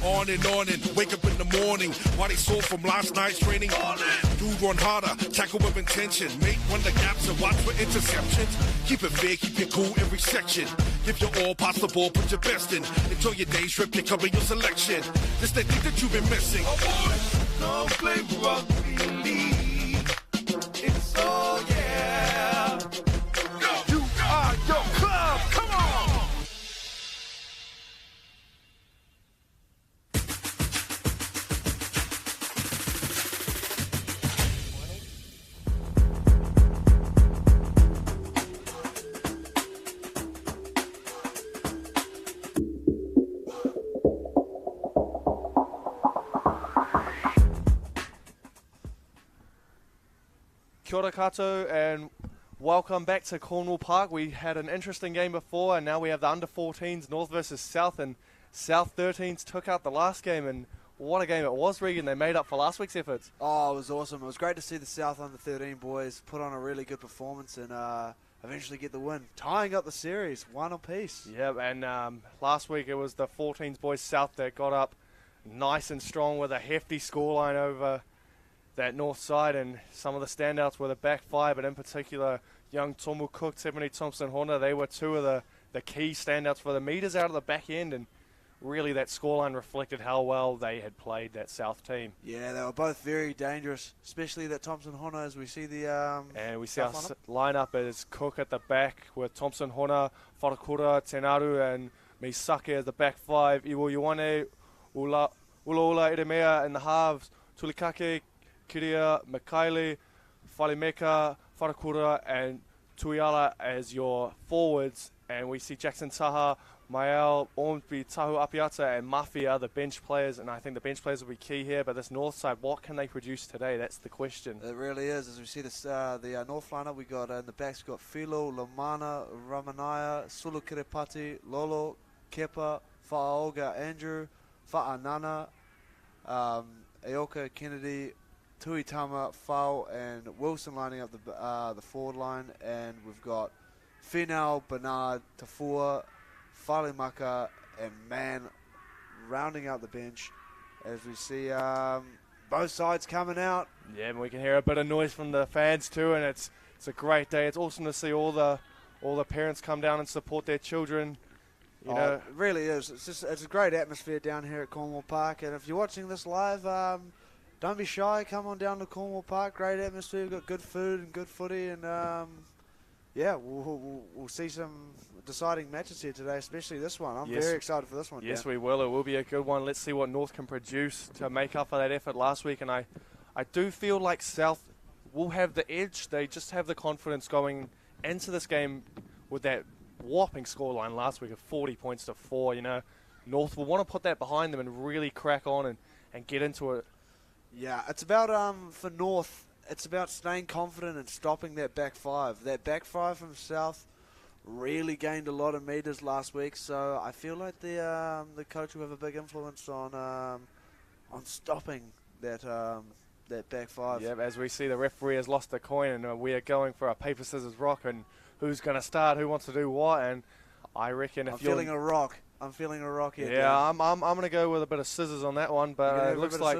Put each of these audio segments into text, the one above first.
on and wake up in the morning. While they sore from last night's training. Dude, run harder, tackle with intention. Make run the gaps and watch for interceptions. Keep it fair, keep it cool every section. Give your all, pass the ball, put your best in. Enjoy your day trip, you cover your selection. This the thing that you've been missing. Oh boy, come play rugby league. It's all yeah. Go, you are your club. Come on. Kia ora koutou and welcome back to Cornwall Park. We had an interesting game before and now we have the under-14s, North versus South, and South 13s took out the last game, and what a game it was, Regan. They made up for last week's efforts. Oh, it was awesome. It was great to see the South under-13 boys put on a really good performance and eventually get the win, tying up the series, 1 apiece. Yeah, and last week it was the 14s boys South that got up nice and strong with a hefty scoreline over that north side, and some of the standouts were the back five, but in particular young Tomu Cook, Tiffany Thompson Horner. They were two of the key standouts for the meters out of the back end, and really that scoreline reflected how well they had played that South team. Yeah, they were both very dangerous, especially that Thompson Horner, as we see the and we see our lineup as Cook at the back with Thompson Horner, Wharakura, Tenaru and Misake as the back five, Iwo Ioane, Ula Iremea in the halves, Tulikake, Kiria, Makaile, Whalimeka, Wharakura and Tuiala as your forwards, and we see Jackson Taha, Mael, Ormsby, Tahu Apiata and Mafia, the bench players, and I think the bench players will be key here, but this north side, what can they produce today? That's the question. It really is. As we see this, the north lineup, we got in the backs, we got Philo, Lamana, Ramanaya, Sulu Kiripati, Lolo, Kepa, Fa'aoga, Andrew, Fa'anana, Aoka, Kennedy, Tuitama, Fau and Wilson lining up the forward line, and we've got Finau, Bernard, Tafua, Whalimaka and Mann rounding out the bench as we see both sides coming out. Yeah, and we can hear a bit of noise from the fans too, and it's a great day. It's awesome to see all the parents come down and support their children. You know, it really is. It's a great atmosphere down here at Cornwall Park, and if you're watching this live, don't be shy. Come on down to Cornwall Park. Great atmosphere. We've got good food and good footy, and yeah, we'll see some deciding matches here today, especially this one. I'm very excited for this one. Yes, we will. It will be a good one. Let's see what North can produce to make up for that effort last week, and I do feel like South will have the edge. They just have the confidence going into this game with that whopping scoreline last week of 40 points to 4. You know, North will want to put that behind them and really crack on and get into it. Yeah, it's about, for North, it's about staying confident and stopping that back five. That back five from South really gained a lot of meters last week, so I feel like the coach will have a big influence on stopping that back five. Yeah, as we see the referee has lost the coin, and we are going for a paper, scissors, rock, and who's going to start, who wants to do what, and I reckon if I'm feeling a rock. I'm feeling a rock here. Yeah, I'm going to go with a bit of scissors on that one, but it looks like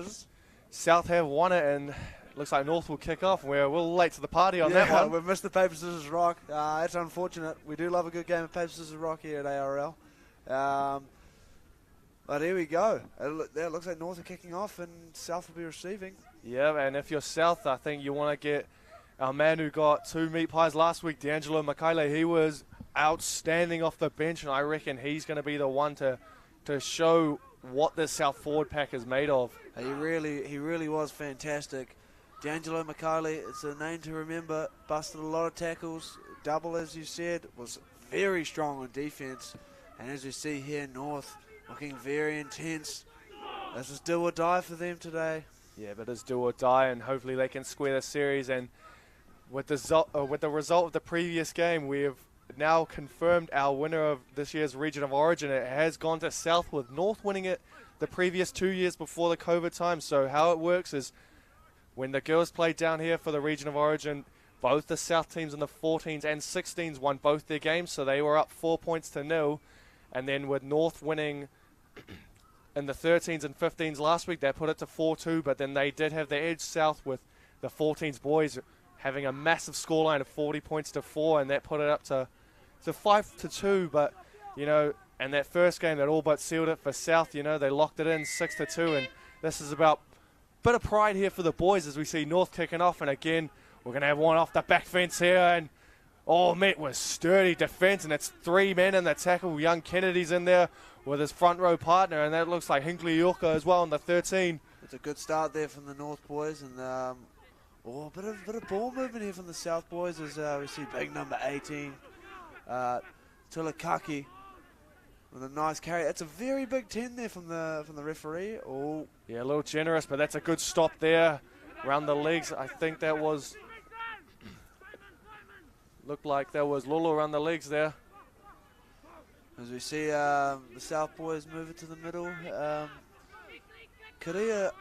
South have won it, and it looks like North will kick off. We're a little late to the party on that one. We've missed the paper, scissors, rock. It's unfortunate. We do love a good game of paper, scissors, rock here at ARL. But here we go. It looks like North are kicking off, and South will be receiving. Yeah, and if you're South, I think you want to get our man who got 2 meat pies last week, D'Angelo Makaile. He was outstanding off the bench, and I reckon he's going to be the one to show what this South forward pack is made of. He really was fantastic. D'Angelo Makaile, it's a name to remember. Busted a lot of tackles. Double, as you said, was very strong on defense. And as we see here, North looking very intense. This is do or die for them today. Yeah, but it's do or die, and hopefully they can square the series. And with the result of the previous game, we have now confirmed our winner of this year's Region of Origin. It has gone to South, with North winning it the previous 2 years before the COVID time. So how it works is when the girls played down here for the Region of Origin, both the South teams in the 14s and 16s won both their games, so they were up 4 points to 0. And then with North winning in the 13s and 15s last week. They put it to 4-2, but then they did have the edge south with the 14s boys having a massive scoreline of 40 points to 4, and that put it up to 5-2. But, you know, and that first game that all but sealed it for South, you know, they locked it in 6-2, and this is about a bit of pride here for the boys as we see North kicking off, and again, we're going to have one off the back fence here, and met with sturdy defence, and it's 3 men in the tackle. Young Kennedy's in there with his front row partner, and that looks like Hinkley Yorker as well in the 13. It's a good start there from the North boys, and a bit of ball movement here from the South boys as we see big number 18, Tulakaki, with a nice carry. That's a very big 10 there from the referee. Oh, yeah, a little generous, but that's a good stop there around the legs. I think that was. Looked like there was Lolo around the legs there. As we see the South boys move it to the middle. Korea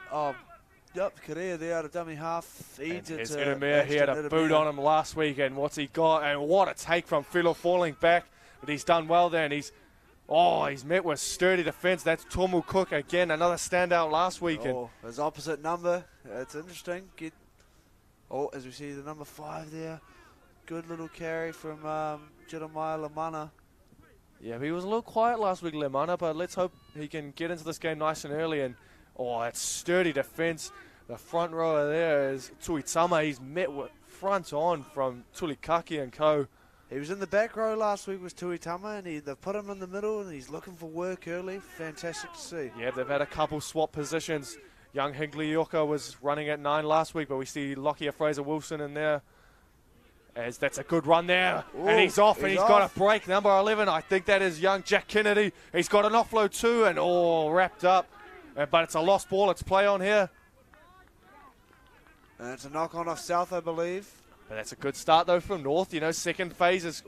there out of dummy half. Feeds it to Edemir. He had a boot on him last week, and what's he got? And what a take from Philo falling back. But he's done well there, and he's met with sturdy defence. That's Tomu Cook again, another standout last week. His opposite number. It's interesting. As we see the number 5 there. Good little carry from Jeremiah Lamana. Yeah, he was a little quiet last week, Lamana, but let's hope he can get into this game nice and early. And that's sturdy defence. The front rower there is Tuitama. He's met with front on from Tulikaki and co. He was in the back row last week with Tuitama, and they've put him in the middle, and he's looking for work early. Fantastic to see. Yeah, they've had a couple swap positions. Young Hinkley Yorker was running at 9 last week, but we see Lockyer Fraser Wilson in there. As that's a good run there. Ooh, and he's off, and he's got a break. Number 11, I think that is young Jack Kennedy. He's got an offload too, and wrapped up. But it's a lost ball. It's play on here. And it's a knock on off South, I believe. But that's a good start, though, from North. You know, second phase is...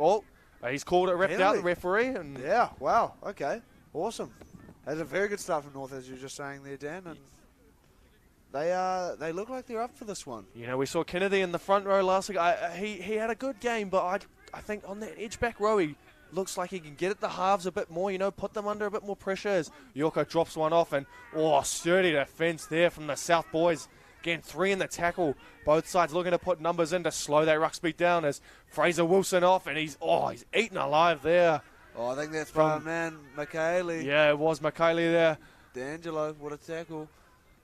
he's called it, wrapped out, the referee. And yeah, wow, okay. Awesome. That's a very good start from North, as you were just saying there, Dan. And they look like they're up for this one. You know, we saw Kennedy in the front row last week. He had a good game, but I think on that edge back row, he looks like he can get at the halves a bit more, you know, put them under a bit more pressure as Yorko drops one off. And, sturdy defence there from the South boys. Again, 3 in the tackle. Both sides looking to put numbers in to slow that ruck speed down as Fraser Wilson off, and he's eaten alive there. I think that's from man, Michaeli. Yeah, it was Michaeli there. D'Angelo, what a tackle.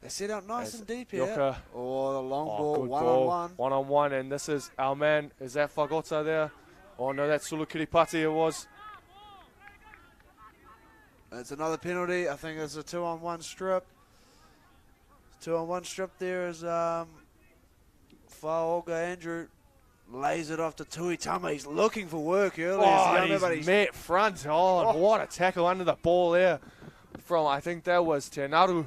They set out nice and deep here. Yorker. The long ball, one-on-one. One-on-one, and this is our man. Is that Fagota there? Oh, no, that's Sulukiripati it was. It's another penalty. I think it's a 2-on-1 strip. 2-on-1 strip there is Faoga Andrew lays it off to Tuitama. He's looking for work early. He's met front on. What a tackle under the ball there from, I think that was Tenaru.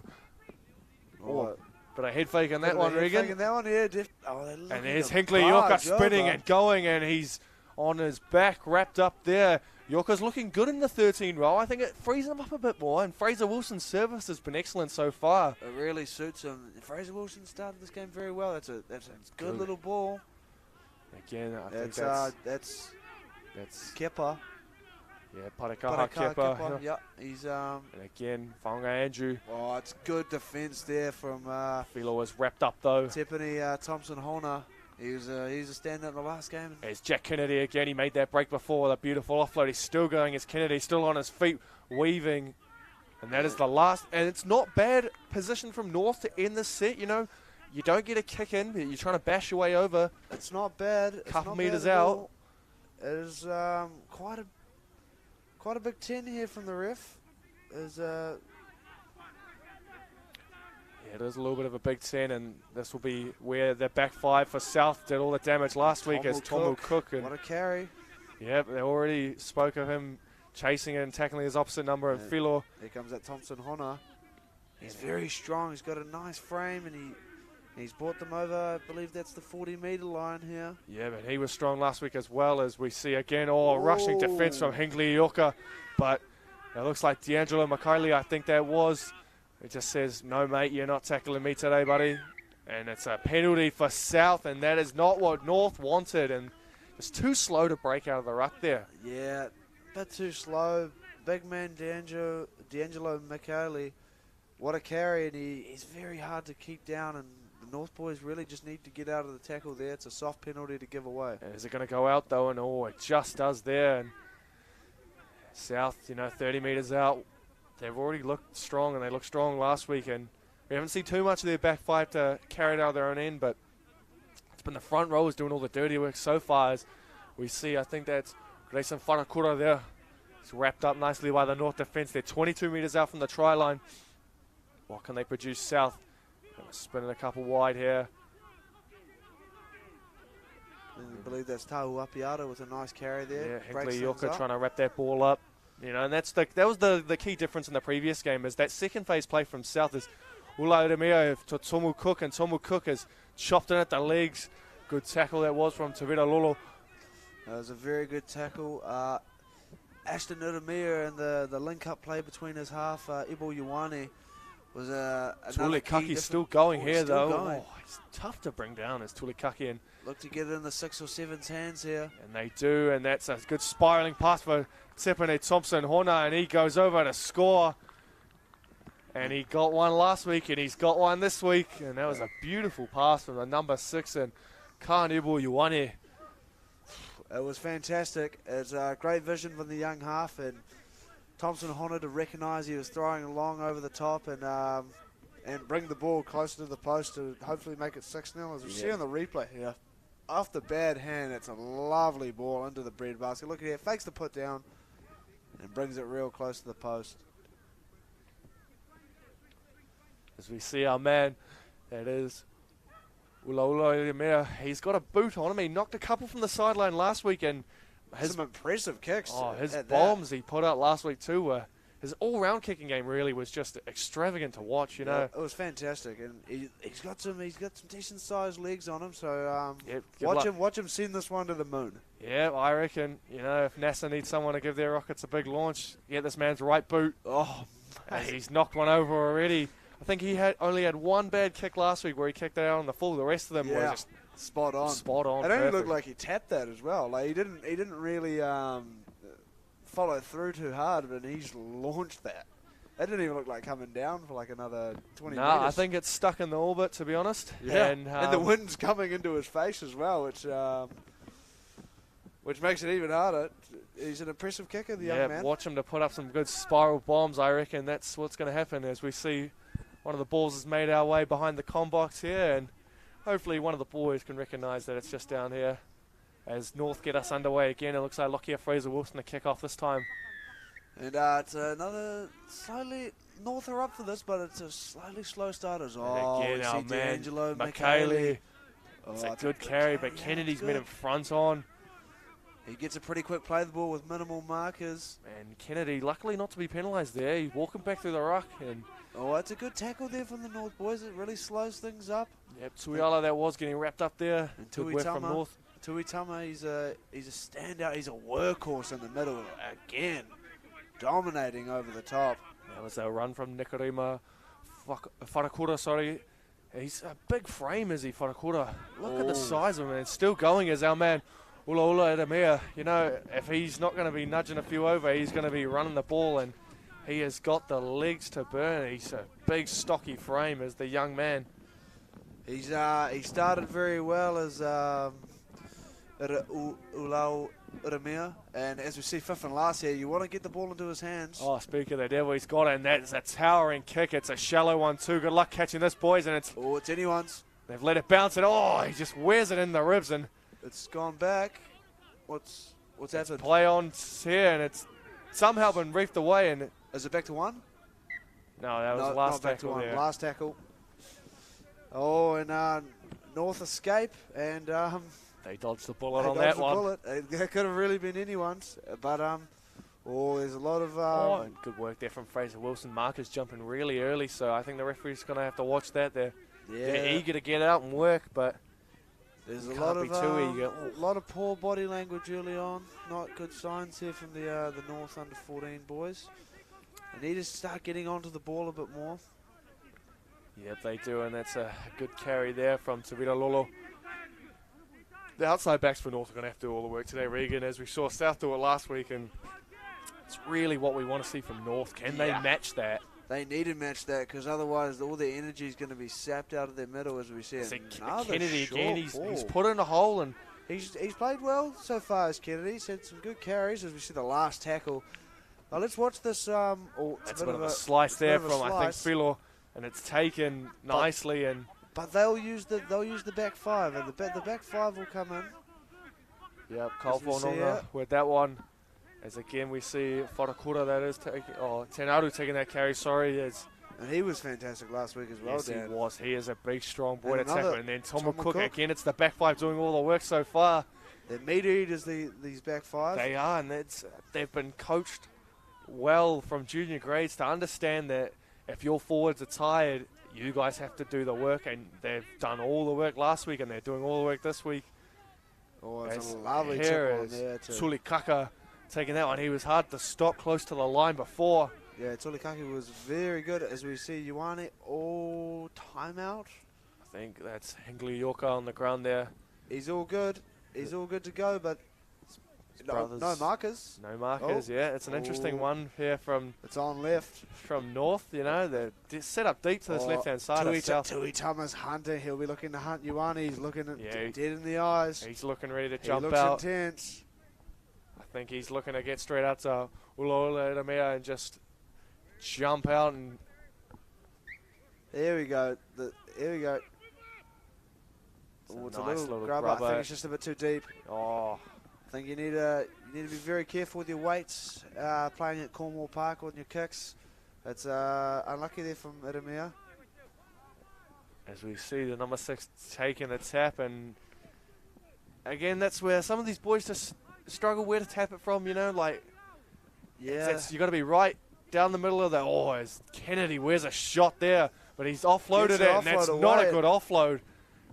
But a head fake on that one, Regan. And there's Hinkley Yorker spinning and going, and he's on his back, wrapped up there. Yorker's looking good in the 13 row. I think it frees him up a bit more, and Fraser Wilson's service has been excellent so far. It really suits him. Fraser Wilson started this game very well. That's a good little ball. Again, I think that's Kepa. Yeah, Parakaha Kepa. Yeah, he's and again, Whaonga Andrew. It's good defence there from Philo was wrapped up though. Tiffany Thompson Hona. He's a standout in the last game. It's Jack Kennedy again. He made that break before with a beautiful offload. He's still going as Kennedy, still on his feet, weaving. And that is the last. And it's not bad position from North to end the set. You know, you don't get a kick in, but you're trying to bash your way over. It's not bad. Couple metres out. It is quite a big 10 here from the ref. It is a little bit of a big 10, and this will be where the back 5 for South did all the damage last week as Tomu Cook. What a carry. Yeah, they already spoke of him chasing and tackling his opposite number of Philo. Here comes that Thompson Hona. He's very strong. He's got a nice frame, and he's brought them over. I believe that's the 40-metre line here. Yeah, but he was strong last week as well, as we see again. Rushing defence from Hinkley Yorker. But it looks like D'Angelo Michaeli, I think that was. It just says, no, mate, you're not tackling me today, buddy. And it's a penalty for South, and that is not what North wanted. And it's too slow to break out of the ruck there. Yeah, a bit too slow. Big man D'Angelo Michaeli What a carry, and he's very hard to keep down, and the North boys really just need to get out of the tackle there. It's a soft penalty to give away. Is it going to go out, though? And, it just does there. And South, 30 metres out. They've already looked strong, and they looked strong last week. And we haven't seen too much of their back five to carry it out of their own end, but it's been the front rowers doing all the dirty work so far. As we see, I think that's Grayson Whanakura there. It's wrapped up nicely by the North defence. They're 22 metres out from the try line. What can they produce, South? Spinning a couple wide here. I believe that's Tahu Apiata with a nice carry there. Yeah, Hinkley Yorker trying to wrap that ball up. And that was the key difference in the previous game, is that second phase play from South is Ula Iremea to Tomu Cook, and Tomu Cook has chopped in at the legs. Good tackle that was from Tavita Lolo. That was a very good tackle. Ashton Iremea and the link-up play between his half, Ibo Ioane, was Tulikaki's still going here, though. Going. It's tough to bring down as Tulikaki, and look to get it in the 6 or 7's hands here. And they do, and that's a good spiralling pass for Tepane Thompson Hona, and he goes over to score. And he got one last week, and he's got one this week. And that was a beautiful pass from the number 6, and Kānibu Ioane. It was fantastic. It's a great vision from the young half, and Thompson Hona to recognise he was throwing along over the top and bring the ball closer to the post to hopefully make it 6-0. As we see on the replay here, off the bad hand, it's a lovely ball into the breadbasket. Look at here, fakes the put down and brings it real close to the post. As we see our man, that is Ulaula Iremea. He's got a boot on him. He knocked a couple from the sideline last week, and some impressive kicks. His bombs he put out last week too were. His all-round kicking game really was just extravagant to watch, you know. It was fantastic, and he's got some decent-sized legs on him. So watch him send this one to the moon. Yeah, I reckon. If NASA needs someone to give their Rockets a big launch, get this man's right boot. Oh, as he's knocked one over already. I think he only had one bad kick last week where he kicked it out on the full. The rest of them were just spot on. Spot on. It only looked like he tapped that as well. Like he didn't really follow through too hard, but he's launched that. It didn't even look like coming down for like another 20 meters. I think it's stuck in the orbit, to be honest. Yeah, and the wind's coming into his face as well, which makes it even harder. He's an impressive kicker, the young man. Watch him to put up some good spiral bombs. I reckon that's what's going to happen as we see one of the balls is made our way behind the com box here, and hopefully one of the boys can recognise that it's just down here. As North get us underway again, it looks like Lockyer Fraser-Wilson to kick off this time. And it's another slightly, North are up for this, but it's a slightly slow start as well. Again, we our see man, D'Angelo McKaylee. It's a good carry, but Kennedy's been in front on. He gets a pretty quick play the ball with minimal markers. And Kennedy, luckily not to be penalised there. He's walking back through the ruck. And it's a good tackle there from the North boys. It really slows things up. Yep, Tuiala that was getting wrapped up there. And good work from North. Tuitama, he's a standout. He's a workhorse in the middle again, dominating over the top. That was a run from Nikorima Whanakura, sorry. He's a big frame, is he, Whanakura? Look at the size of him, and still going as our man Ulaula Iremea. If he's not going to be nudging a few over, he's going to be running the ball, and he has got the legs to burn. He's a big, stocky frame as the young man. He started very well as Ulau Iremea, and as we see fifth and last here, you want to get the ball into his hands. Oh, speak of the devil, he's got it, and that's a towering kick. It's a shallow one too. Good luck catching this, boys, and it's anyone's. They've let it bounce, and he just wears it in the ribs, and it's gone back. What's happened? Play on here, and it's somehow been reefed away. And is it back to one? No, that was the last tackle there. Last tackle. And North escape, and they dodged the bullet on that one. It could have really been anyone's, but there's a lot of and good work there from Fraser-Wilson. Marcus jumping really early, so I think the referee's going to have to watch that. They're eager to get out and work, but there's a lot of poor body language early on. Not good signs here from the North under 14 boys. They need to start getting onto the ball a bit more. Yep, they do, and that's a good carry there from Tavita Lolo. The outside backs for North are going to have to do all the work today, Regan, as we saw South do it last week, and it's really what we want to see from North. Can they match that? They need to match that because otherwise all their energy is going to be sapped out of their middle as we see it. Kennedy again, he's put in a hole and he's played well so far as Kennedy. He's had some good carries as we see the last tackle. Now let's watch this. That's a bit of a slice there from I think Philo, and it's taken nicely. But they'll use the back five, and the back five will come in. Yep, Kalfononga with that one. As again we see Wharakura that is taking, Tenaru taking that carry. And he was fantastic last week as well. Yes, Dan. he was. He is a big, strong boy to tackle. And then Tomo Cook again. It's the back five doing all the work so far. They're meat eaters, these back five. They are, and they've been coached well from junior grades to understand that if your forwards are tired, you guys have to do the work, and they've done all the work last week, and they're doing all the work this week. Oh, it's a lovely here tip on there too. Sulikaka taking that one. He was hard to stop close to the line before. Yeah, Tulikaki was very good. As we see Ioane all timeout. I think that's Hinkley Yorker on the ground there. He's all good. He's all good to go, but no markers. No markers, yeah. It's an interesting one here from... It's on left. From North, you know. They're set up deep to this left-hand side. Tui Tama's hunting. He'll be looking to hunt Ioane. He's looking dead in the eyes. He's looking ready to jump out. He looks intense. I think he's looking to get straight out to Ulaula Iramea and just jump out and... There we go. Here we go. It's a little grubber. I think it's just a bit too deep. Oh. I think you need to be very careful with your weights playing at Cornwall Park on your kicks. It's unlucky there from Iramea. As we see the number 6 taking a tap, and again, that's where some of these boys just struggle where to tap it from, you know, like, yeah, you got to be right down the middle of the, as Kennedy wears a shot there, but he's offloaded it, and that's not a good offload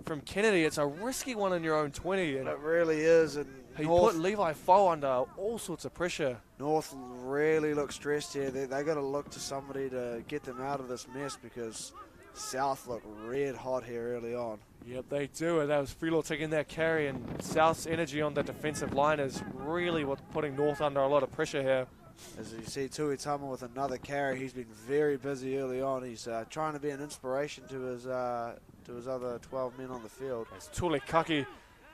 from Kennedy. It's a risky one in your own 20. And it really is, and he put Levi Foe under all sorts of pressure. North really look stressed here. They got to look to somebody to get them out of this mess because South look red hot here early on. Yep, they do, and that was Freelaw taking that carry, and South's energy on the defensive line is really what's putting North under a lot of pressure here. As you see Tuitama with another carry, he's been very busy early on. He's trying to be an inspiration to his other 12 men on the field. It's Tulikaki.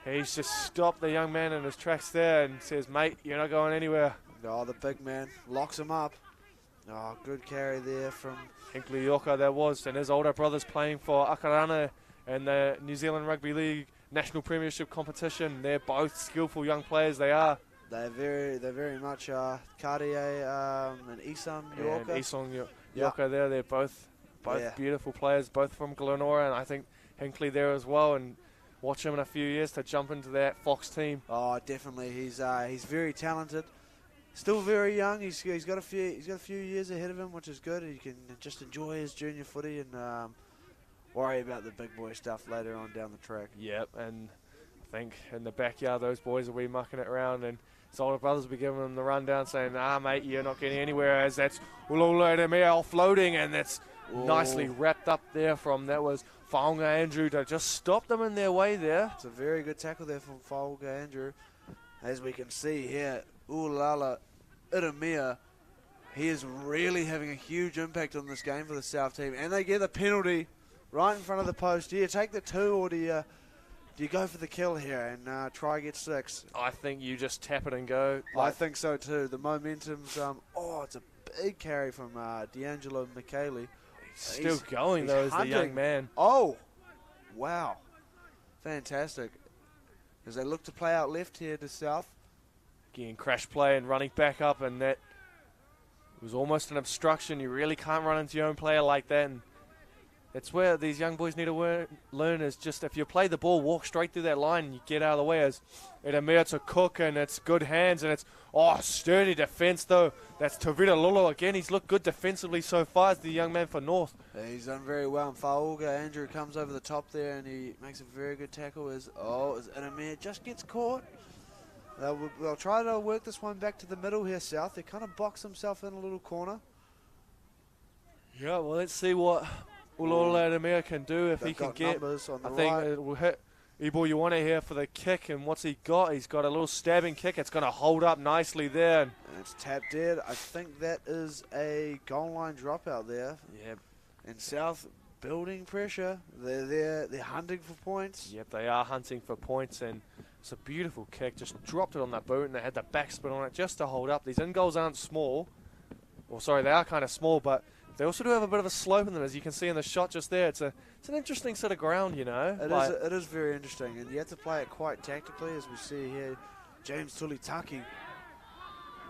He's just stopped the young man in his tracks there and says, mate, you're not going anywhere. Oh, the big man locks him up. Oh, good carry there from Hinkley Yorker there was, and his older brother's playing for Akarana in the New Zealand Rugby League National Premiership competition. They're both skillful young players, they are. They're very much Cartier and Isan Yorker. And Isan Yorker there, they're both beautiful players, both from Glenora, and I think Hinkley there as well, and watch him in a few years to jump into that Fox team. Oh, definitely. He's very talented. Still very young. He's got a few years ahead of him, which is good. He can just enjoy his junior footy and worry about the big boy stuff later on down the track. Yep, and I think in the backyard those boys will be mucking it around, and his older brothers will be giving him the rundown saying, mate, you're not getting anywhere, as that's Ulula Iramea offloading, and that's nicely wrapped up there from, that was Whaonga Andrew to just stop them in their way there. It's a very good tackle there from Whaonga Andrew. As we can see here, Ulala Iramea, he is really having a huge impact on this game for the South team. And they get a penalty right in front of the post. Do you take the 2 or do you go for the kill here and try get 6? I think you just tap it and go. I think so too. The momentum's, it's a big carry from D'Angelo Michele. Still going though as the young man. Oh, wow. Fantastic. As they look to play out left here to South. Getting crash play and running back up, and that was almost an obstruction. You really can't run into your own player like that, and that's where these young boys need to learn is just if you play the ball, walk straight through that line and you get out of the way. As Iramea to Cook, and it's good hands, and it's sturdy defense though. That's Tavita Lolo again. He's looked good defensively so far as the young man for North. Yeah, he's done very well. And Whaonga Andrew comes over the top there and he makes a very good tackle as Iramea just gets caught. They'll try to work this one back to the middle here, South. They kind of box himself in a little corner. Yeah, well, let's see what Ulala Iramea can do if he can get. On the I think right. it will hit Ibo Ioane here for the kick, and what's he got? He's got a little stabbing kick. It's going to hold up nicely there. And it's tapped dead. I think that is a goal line dropout there. Yep. And South building pressure. They're hunting for points. Yep, they are hunting for points, and it's a beautiful kick. Just dropped it on that boot, and they had the backspin on it just to hold up. These in goals aren't small. Well, sorry, they are kind of small, but they also do have a bit of a slope in them, as you can see in the shot just there. It's an interesting set of ground, you know. It is very interesting, and you have to play it quite tactically, as we see here. James Tulitaki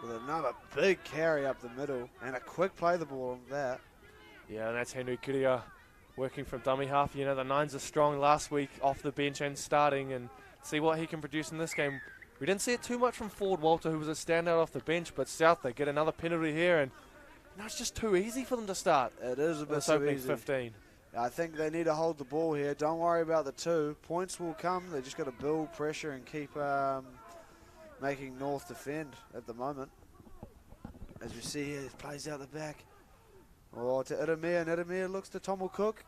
with another big carry up the middle, and a quick play the ball on that. Yeah, and that's Henry Kuria working from dummy half. You know, the Nines are strong last week off the bench and starting, and see what he can produce in this game. We didn't see it too much from Ford Walter, who was a standout off the bench, but South, they get another penalty here, and no, it's just too easy for them to start. It is a bit this too opening easy. 15. I think they need to hold the ball here. Don't worry about the 2. Points will come. They just got to build pressure and keep making North defend at the moment. As we see here, it plays out the back. Oh, to Idemir, and Idemir looks to Tomo Cook.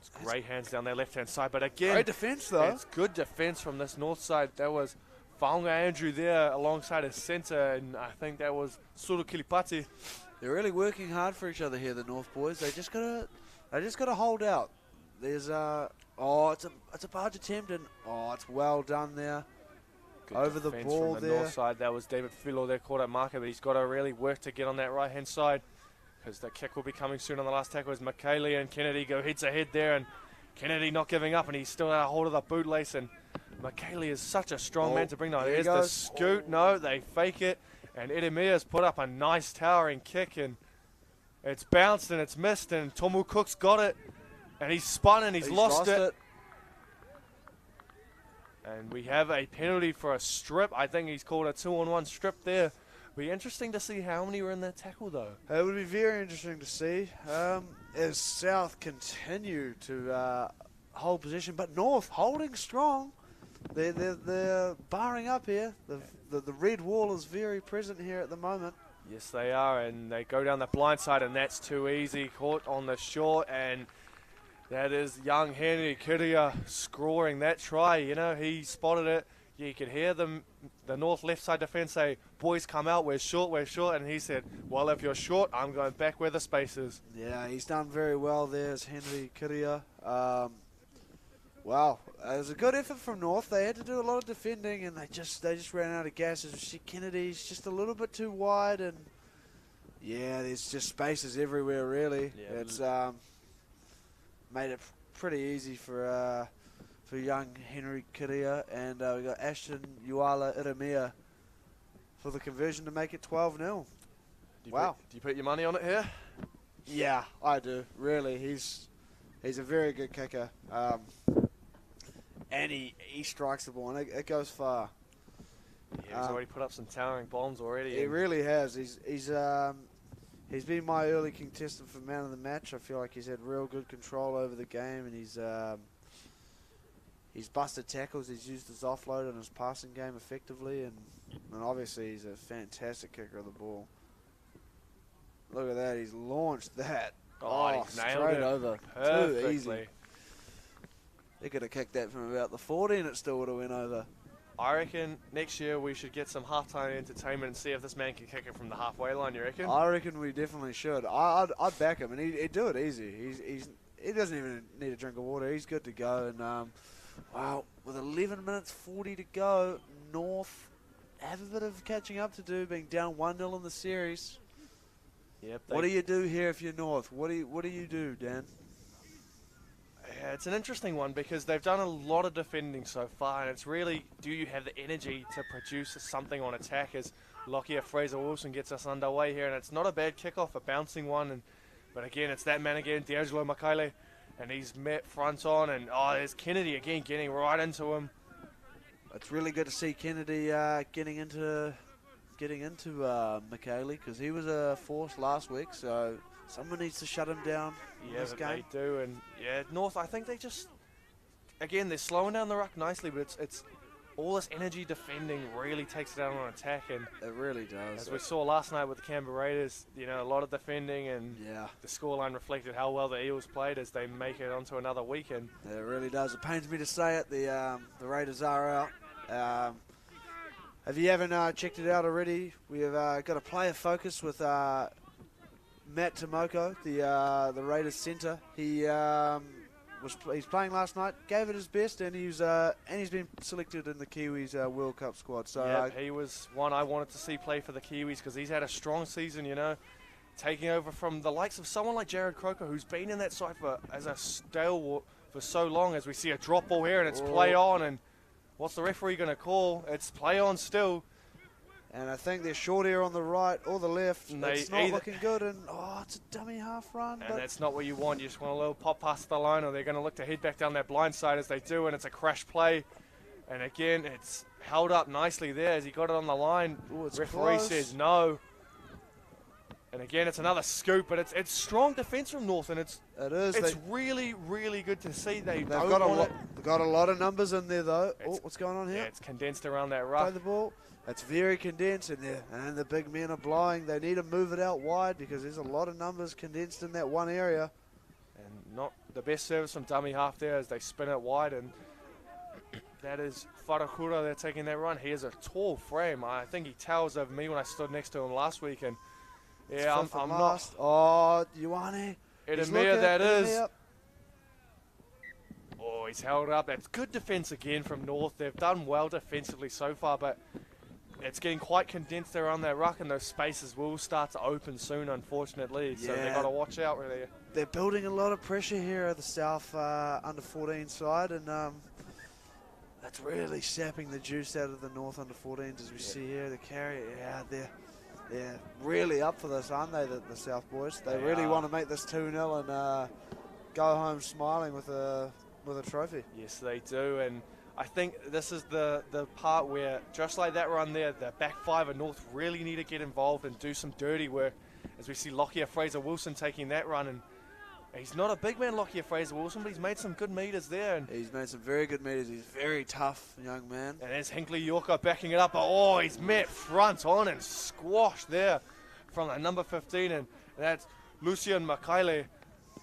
It's great hands down their left-hand side, but again, great defence though. It's good defence from this North side. That was Faunga Andrew there alongside his centre, and I think that was Suru Kilipati. They're really working hard for each other here, the North boys. They just gotta hold out. There's it's a barge attempt, and it's well done there. Good over the defence ball from the there. North side. That was David Filo there, caught at marker, but he's got to really work to get on that right-hand side, because the kick will be coming soon on the last tackle as McKaylee and Kennedy go heads-to-head there, and Kennedy not giving up, and he's still out of hold of the bootlace, and McKaylee is such a strong man to bring down. There's the scoot. No, they fake it, and Edemir's put up a nice towering kick, and it's bounced and it's missed, and Tomu Cook's got it, and he's spun and he's lost it. And we have a penalty for a strip. I think he's called a 2-on-1 strip there. Be interesting to see how many were in that tackle, though. It would be very interesting to see as South continue to hold position, but North holding strong. They're barring up here. The red wall is very present here at the moment. Yes, they are, and they go down the blind side, and that's too easy. Caught on the short, and that is young Henry Kiria scoring that try. You know, he spotted it. You could hear the North left side defence say, boys, come out, we're short, and he said, well, if you're short, I'm going back where the space is. Yeah, he's done very well there as Henry Kiria. Wow, it was a good effort from North. They had to do a lot of defending, and they just ran out of gas. Kennedy's just a little bit too wide, and yeah, there's just spaces everywhere, really. Yeah. It's made it pretty easy for young Henry Kiria, and we got Ashton Uala Idemir for the conversion to make it 12-0. Wow. Do you put your money on it here? Yeah, I do. Really, he's a very good kicker, and he strikes the ball, and it goes far. Yeah, he's already put up some towering bombs already. He really has. He's been my early contestant for man of the match. I feel like he's had real good control over the game, and he's busted tackles. He's used his offload and his passing game effectively, and obviously he's a fantastic kicker of the ball. Look at that. He's launched that. He's nailed straight it over. perfectly. Too easy. They could have kicked that from about the 40 and it still would have went over. I reckon next year we should get some halftime entertainment and see if this man can kick it from the halfway line, you reckon? I reckon we definitely should. I'd back him, and he'd do it easy. He doesn't even need a drink of water. He's good to go. And wow, with 11 minutes 40 to go, North have a bit of catching up to do, being down 1-0 in the series. Yep. What do you do here if you're North? What do you do, Dan? Yeah, it's an interesting one because they've done a lot of defending so far, and it's really, do you have the energy to produce something on attack as Lockyer Fraser-Wilson gets us underway here, and it's not a bad kickoff, a bouncing one, but again, it's that man again, D'Angelo McKaylee, and he's met front on, and there's Kennedy again getting right into him. It's really good to see Kennedy getting into McKaylee, because he was a force last week, so someone needs to shut him down in this game. They do, and yeah, North, I think they just, again, they're slowing down the ruck nicely, but it's all this energy defending really takes it out on attack, and It really does. as we saw last night with the Canberra Raiders, you know, a lot of defending, and Yeah, the scoreline reflected how well the Eels played as they make it onto another weekend. it really does. It pains me to say it. The Raiders are out. If you haven't checked it out already, we have got a player focus with Matt Tomoko, the Raiders centre. He's playing last night, gave it his best, and he's been selected in the Kiwis World Cup squad. So Yeah, he was one I wanted to see play for the Kiwis because he's had a strong season, you know, taking over from the likes of someone like Jared Croker, who's been in that side as a stalwart for so long. As we see a drop ball here, and it's play on, and what's the referee going to call? It's play on still. And I think they're short here on the right or the left. And It's not looking good, and it's a dummy half run. And But that's not what you want. You just want a little pop past the line, or they're going to look to head back down that blind side as they do, and it's a crash play. And again, it's held up nicely there as he got it on the line. It's Referee close. says no. And again, it's another scoop, but it's strong defence from North, and it's They- really, really good to see. They've don't got want it. they've got a lot of numbers in there, though. It's- What's going on Yeah, here? it's condensed around that Play ruck. the ball. It's very condensed in there, and the big men are blowing. They need to move it out wide because there's a lot of numbers condensed in that one area. And not the best service from dummy half there as they spin it wide, and that is Wharakura. They're taking that run. He has a tall frame. I think he towers over me when I stood next to him last week, and yeah, Fifth I'm and not. last. Oh, Ioane. Edemir, that is. Edemir. Oh, he's held up. That's good defence again from North. They've done well defensively so far, but it's getting quite condensed around that ruck, and those spaces will start to open soon, unfortunately. So they've Yeah. got to watch out really. They're building a lot of pressure here at the South under 14 side, and that's really sapping the juice out of the North under 14s as we see here. The carry, they're really up for this, aren't they, the South boys? They really are. want to make this 2-0 and go home smiling with a trophy. Yes, they do, and I think this is the part where, just like that run there, the back five of North really need to get involved and do some dirty work. As we see Lockyer Fraser-Wilson taking that run, and he's not a big man, Lockyer Fraser-Wilson, but he's made some good meters there. And He's made some very good meters. He's a very tough young man. there's Hinkley Yorker backing it up. Oh, he's met front on and squashed there from the number 15, and that's Lucian Makaile.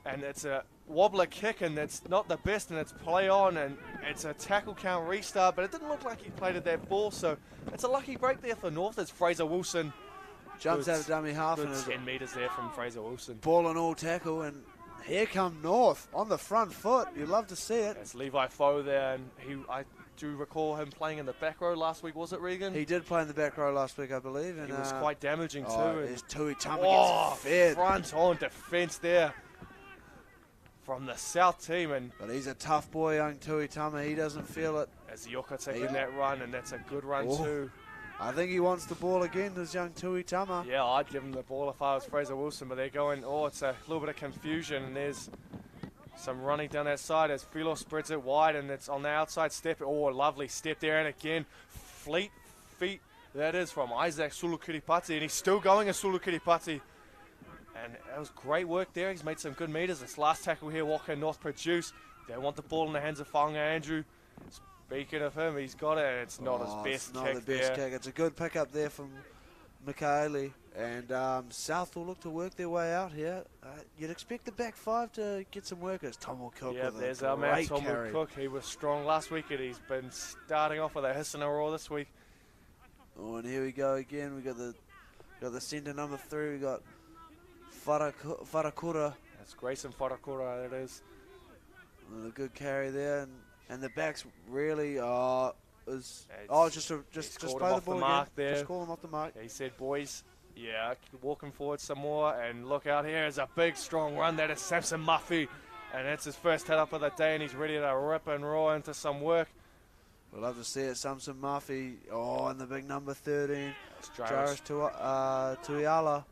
And it's a wobbler kick, and it's not the best, and it's play on, and it's a tackle count restart, but it didn't look like he played at that ball, so it's a lucky break there for North as Fraser-Wilson Jumps good- out of dummy half good and is 10 metres there from Fraser-Wilson. ball and all tackle, and here come North on the front foot. You'd love to see it. It's Levi Foe there, and I do recall him playing in the back row last week, was it, Regan? He did play in the back row last week, I believe. And He was quite damaging too. Oh, and- there's Tui Tama Oh, gets fed. front on defence there from the South team, and But he's a tough boy, young Tui Tama. He doesn't feel it. as Yorker taking Yeah. that run, and that's a good run Oh. too. I think he wants the ball again, this young Tui Tama. Yeah, I'd give him the ball if I was Fraser-Wilson, but they're going, it's a little bit of confusion, and there's some running down that side as Philo spreads it wide, and it's on the outside step. Oh, a lovely step there, and again, fleet feet, that is from Isaac Sulukiripati, and he's still going as Sulukiripati. And that was great work there. He's made some good meters. This last tackle here, Walker North produced. They want the ball in the hands of Whaonga Andrew. Speaking of him, he's got it, and it's not his Oh, best it's not kick the best there. kick. It's a good pickup there from Mikaeli. And South will look to work their way out here. You'd expect the back five to get some workers. Tomo Cook Yeah, with there's a our man great Tomu carry. Cook. He was strong last week, and he's been starting off with a hiss and a roar this week. Oh, and here we go again. We got the centre number 3. We got Wharakura. That's Grayson Wharakura, that is. A good carry there, and the backs really just scored play him the off the ball mark again. there. Just call him off the mark. He said, boys, walking forward some more, and look out here is a big, strong run. That is Samson Muffy, and it's his first head up of the day, and he's ready to rip and roar into some work. We'll love to see it. Samson Murphy. Oh, and the big number 13, It's Jairus. Tuiala.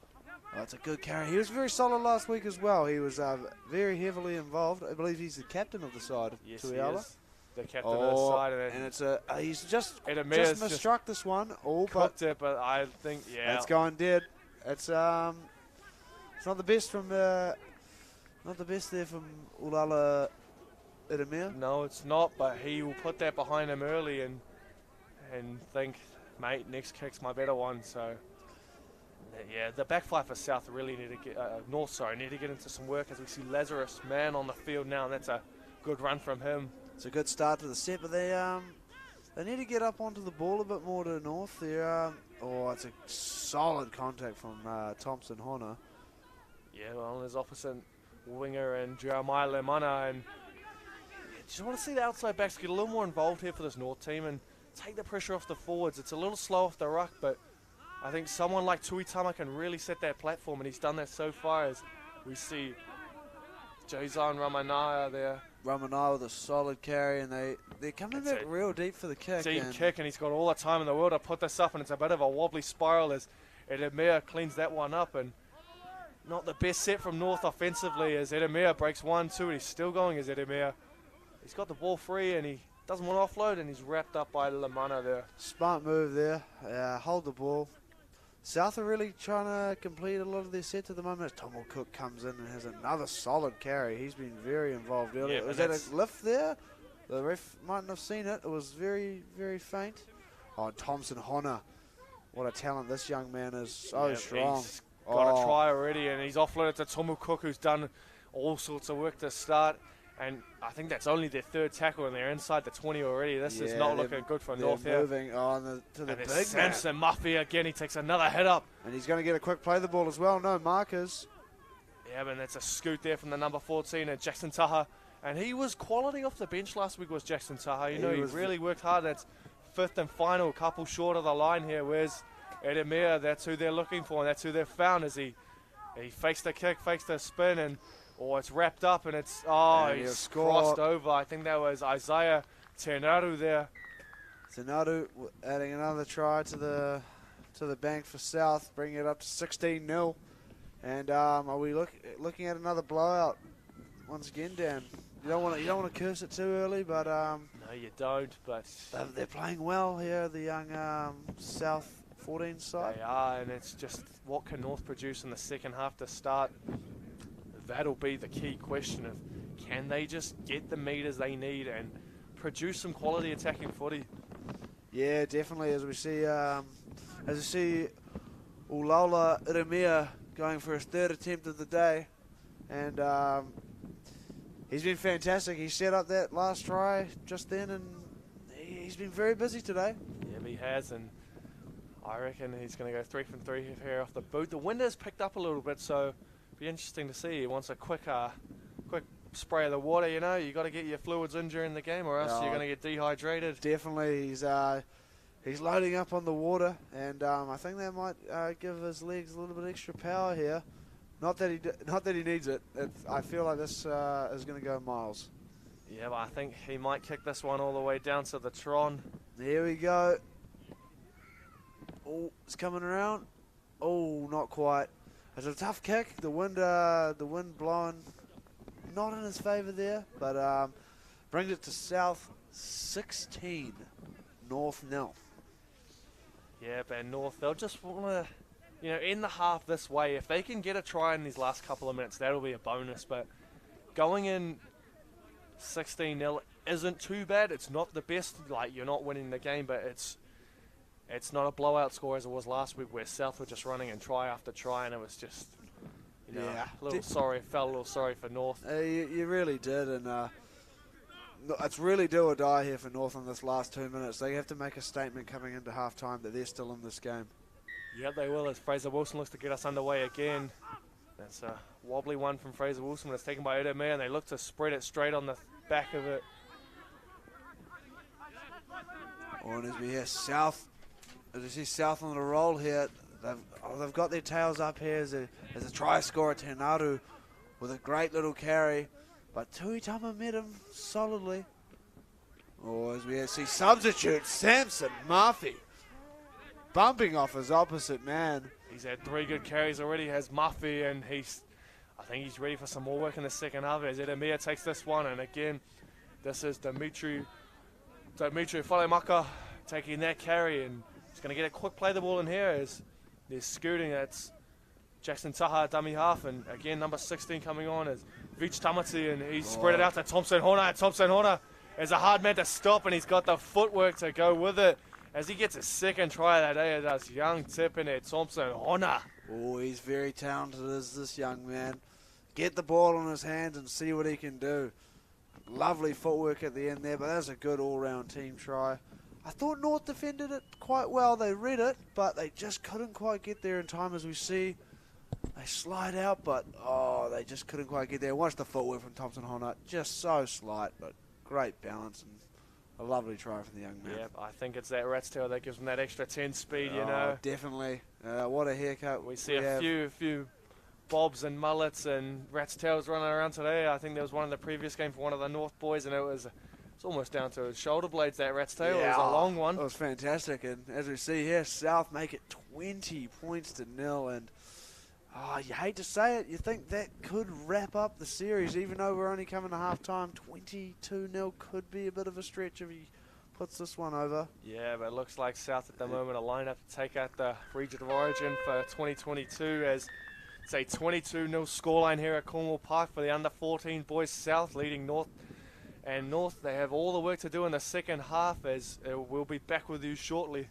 Oh, it's a good carry. He was very solid last week as well. He was very heavily involved. I believe he's the captain of the side. Yes, he Tuiala. is. The captain of the side, And it's he's just Edemire's misstruck this one. Oh, but cooked it, but I think, it's going dead. It's not the best from not the best there from Ulala Edemir. No, it's not, but he will put that behind him early, and and think, mate, next kick's my better one. So, yeah, the back five for South really need to get, North, need to get into some work as we see Lazarus, man, on the field now, and that's a good run from him. It's a good start to the set, but they need to get up onto the ball a bit more to North. It's a solid contact from Thompson Horner. Yeah, well, on his opposite winger and Jeremiah Lemana, and just want to see the outside backs get a little more involved here for this North team and take the pressure off the forwards. It's a little slow off the ruck, but I think someone like Tuitama can really set that platform, and he's done that so far as we see Jazan Ramanaya there. Ramanaya with a solid carry, and they're coming back real deep for the kick. Deep kick, and he's got all the time in the world to put this up, and it's a bit of a wobbly spiral as Edemir cleans that one up, and not the best set from North offensively as Edemir breaks 1-2, and he's still going as Edemir. He's got the ball free, and he doesn't want to offload, and he's wrapped up by Lamana there. Smart move there. Hold the ball. South are really trying to complete a lot of their sets at the moment. Tomo Cook comes in and has another solid carry. He's been very involved earlier. Yeah, was that a lift there? The ref mightn't have seen it. It was very, very faint. Oh, Thompson Honor. What a talent this young man is. So strong. He's got a try already, and he's offloaded to Tomo Cook, who's done all sorts of work to start. And I think that's only their third tackle, and they're inside the 20 already. This is not looking good for North here. Moving on to the big man. Samson Muffy again. He takes another hit up. And he's going to get a quick play the ball as well. No markers. Yeah, but that's a scoot there from the number 14, Jackson Taha. And he was quality off the bench last week, was Jackson Taha. You know, he really worked hard. That's fifth and final, a couple short of the line here. Where's Edemir? That's who they're looking for, and that's who they've found as he fakes the kick, fakes the spin, and it's wrapped up, and it's, he's crossed over. I think that was Isaiah Tenaru there. Tenaru adding another try to the bank for South, bringing it up to 16-0. And are we looking at another blowout once again, Dan? You don't want to curse it too early, but no, you don't. But they're playing well here, the young South 14 side. They are, and it's just what can North produce in the second half to start. That'll be the key question of can they just get the meters they need and produce some quality attacking footy. Yeah, definitely. As we see Ulaula Iremia going for his third attempt of the day, and he's been fantastic. He set up that last try just then, and he's been very busy today. Yeah, he has, and I reckon he's going to go 3 from 3 here off the boot. The wind has picked up a little bit, so be interesting to see. He wants a quick spray of the water. You know, you got to get your fluids in during the game, or else you're going to get dehydrated. Definitely, he's loading up on the water, and I think that might give his legs a little bit extra power here. Not that he needs it. I feel like this is going to go miles. Yeah, but I think he might kick this one all the way down to the Tron. Here we go. Oh, it's coming around. Oh, not quite. It's a tough kick. The wind blowing not in his favour there, but brings it to South 16, North 0. Yeah, but North, they'll just want to, end the half this way. If they can get a try in these last couple of minutes, that'll be a bonus. But going in 16-0 isn't too bad. It's not the best. Like, you're not winning the game, but it's not a blowout score as it was last week where South were just running and try after try, and it was just, felt a little sorry for North. You really did, and it's really do or die here for North in this last 2 minutes. They have to make a statement coming into half-time that they're still in this game. Yep, they will, as Fraser Wilson looks to get us underway again. That's a wobbly one from Fraser Wilson, but it's taken by Edemir, and they look to spread it straight on the back of it. And as we hear South, as you see South on the roll here, they've got their tails up here as a try scorer, Tenaru, with a great little carry. But Tuitama met him solidly. As we see substitute, Samson Murphy, bumping off his opposite man. He's had 3 good carries already, has Murphy, and I think he's ready for some more work in the second half as Edemir takes this one. And again, this is Dimitri Whalemaka taking that carry, and he's going to get a quick play the ball in here as they're scooting. It's Jackson Taha, dummy half, and again, number 16 coming on is Vich Tamati, and he's spread it out to Thompson Horner. Thompson Horner is a hard man to stop, and he's got the footwork to go with it. as he gets his second try that day, that's young tip in there, Thompson Hona. Oh, he's very talented as this young man. Get the ball in his hands and see what he can do. Lovely footwork at the end there, but that's a good all-round team try. I thought North defended it quite well. They read it, but they just couldn't quite get there in time, as we see. They slide out, but, they just couldn't quite get there. Watch the footwork from Thompson Hona. Just so slight, but great balance and a lovely try from the young man. Yeah, I think it's that rat's tail that gives him that extra 10 speed, you know. Definitely. What a haircut. We see a few bobs and mullets and rat's tails running around today. I think there was one in the previous game for one of the North boys, and it's almost down to his shoulder blades, that rat's tail. Yeah, it was a long one. It was fantastic, and as we see here, South make it 20 points to 0, and you hate to say it, you think that could wrap up the series, even though we're only coming to half-time. 22-0 could be a bit of a stretch if he puts this one over. Yeah, but it looks like South at the moment are lined up to take out the region of origin for 2022 as it's a 22-0 scoreline here at Cornwall Park for the under-14 boys. South leading North. And North, they have all the work to do in the second half, as we'll be back with you shortly.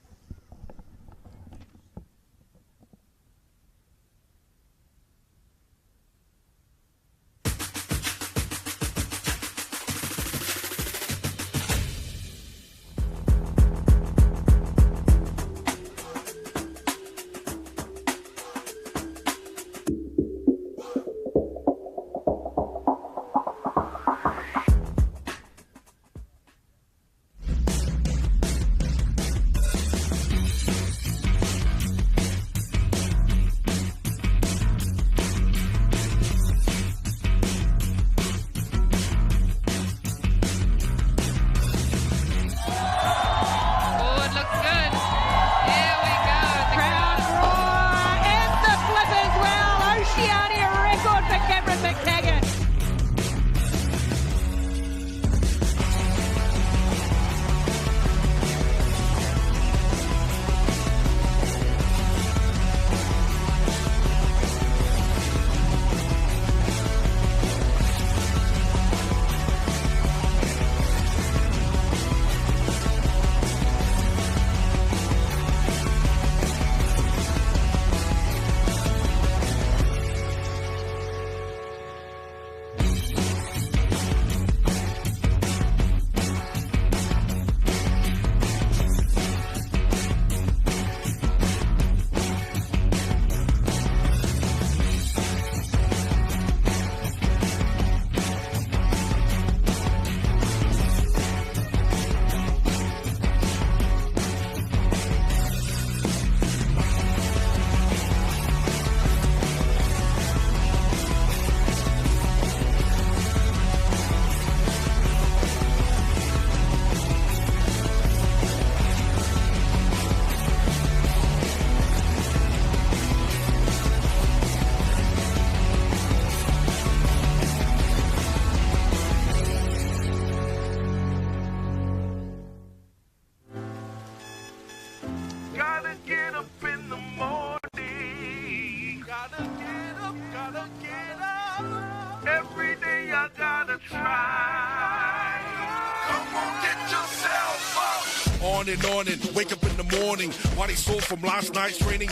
On and wake up in the morning. Body sore from last night's training.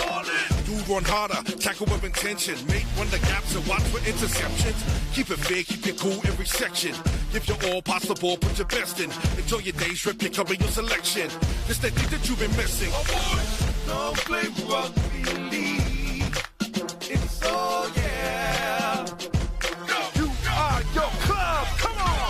Dude run harder, tackle with intention. Make run the gaps and watch for interceptions. Keep it fair, keep it cool every section. Give your all possible, put your best in. Enjoy your day, strip your cover your selection. This that thing that you've been missing. Oh boy, don't play rugby league. It's all yeah. You are your club. Come on.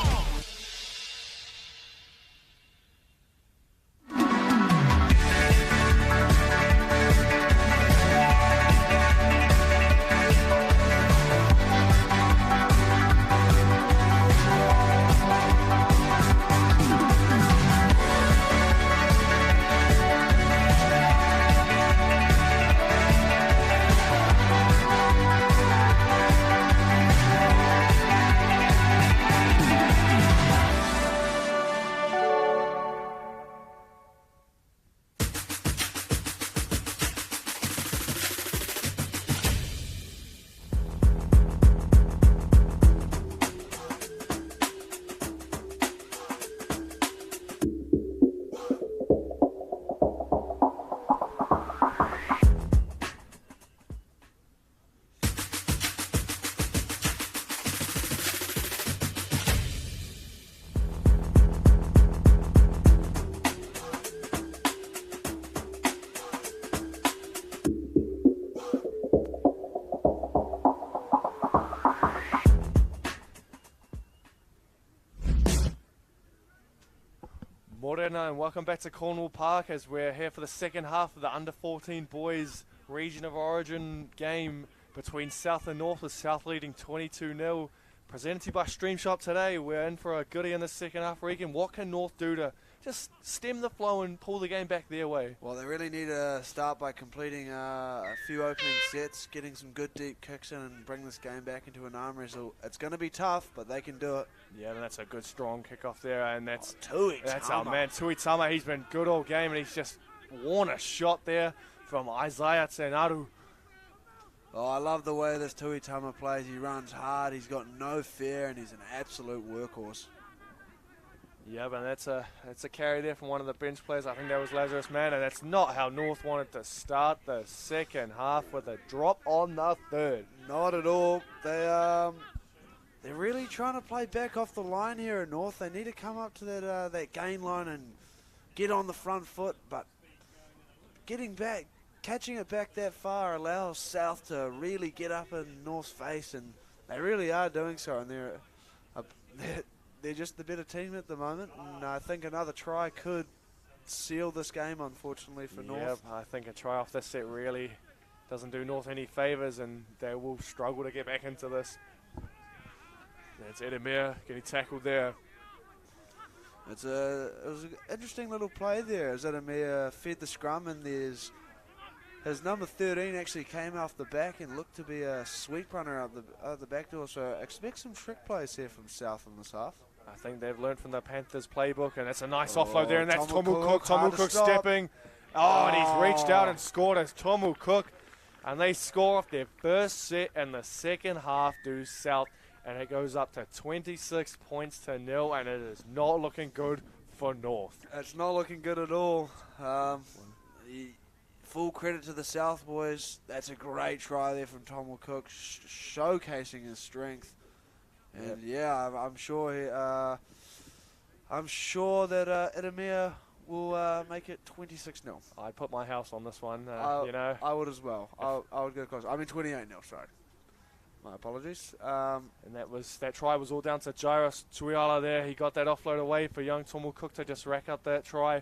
Morena, and welcome back to Cornwall Park as we're here for the second half of the under-14 boys region of origin game between South and North, with South leading 22-0. Presented to you by Stream Shop today. We're in for a goodie in the second half, Regan. What can North do to just stem the flow and pull the game back their way? Well, they really need to start by completing a few opening sets, getting some good deep kicks in, and bring this game back into an arm wrestle. It's going to be tough, but they can do it. Yeah, and that's a good, strong kickoff there, and that's That's our man, Tui Tama. He's been good all game, and he's just worn a shot there from Isaiah Tsenaru. Oh, I love the way this Tui Tama plays. He runs hard, he's got no fear, and he's an absolute workhorse. Yeah, but that's a carry there from one of the bench players. I think that was Lazarus Mann, and that's not how North wanted to start the second half, with a drop on the third. Not at all. They're really trying to play back off the line here at North. They need to come up to that gain line and get on the front foot, but catching it back that far allows South to really get up in North's face, and they really are doing so, and they're just the better team at the moment, and I think another try could seal this game, unfortunately, for North. Yeah, I think a try off this set really doesn't do North any favours, and they will struggle to get back into this. That's Edemir getting tackled there. It was an interesting little play there as Edemir fed the scrum, and his number 13 actually came off the back and looked to be a sweep runner out the back door. So expect some trick plays here from South in this half. I think they've learned from the Panthers playbook, and that's a nice offload there, and that's Tomu Cook. Tomu Cook stepping. Oh, and he's reached out and scored as Tomu Cook. And they score off their first set in the second half to South, and it goes up to 26 points to 0, and it is not looking good for North. It's not looking good at all. Full credit to the South boys. That's a great try there from Tomu Cook, showcasing his strength. And yeah, I'm sure that Edemir will make it 26-0. I'd put my house on this one, you know. I would as well. I would go close. I mean 28-0, sorry. My apologies. And that try was all down to Jairus Tuiala there. He got that offload away for young Tomu Cook to just rack up that try.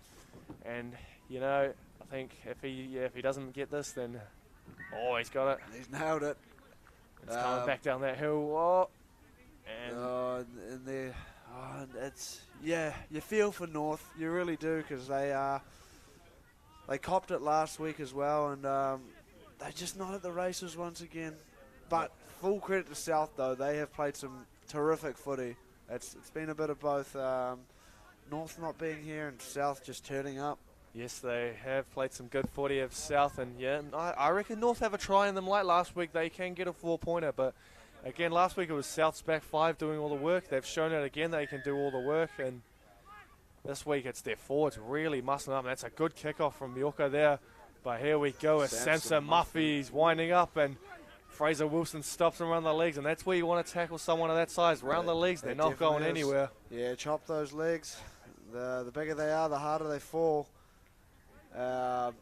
And, you know, I think if he doesn't get this, then he's got it. He's nailed it. It's coming back down that hill. Oh, and it's you feel for North, you really do, because they copped it last week as well, and they're just not at the races once again. But full credit to South though, they have played some terrific footy. It's been a bit of both, North not being here and South just turning up. Yes, they have played some good footy of South, and yeah, I reckon North have a try in them like last week. They can get a 4-pointer, but again, last week it was South's back five doing all the work. They've shown it again, they can do all the work, and this week it's their forwards really muscling up. And that's a good kickoff from Mioka there, but here we go as Samson Muffy's winding up, and Fraser Wilson stops him around the legs, and that's where you want to tackle someone of that size. Around the legs, they're not going anywhere. Yeah, chop those legs. The bigger they are, the harder they fall. There's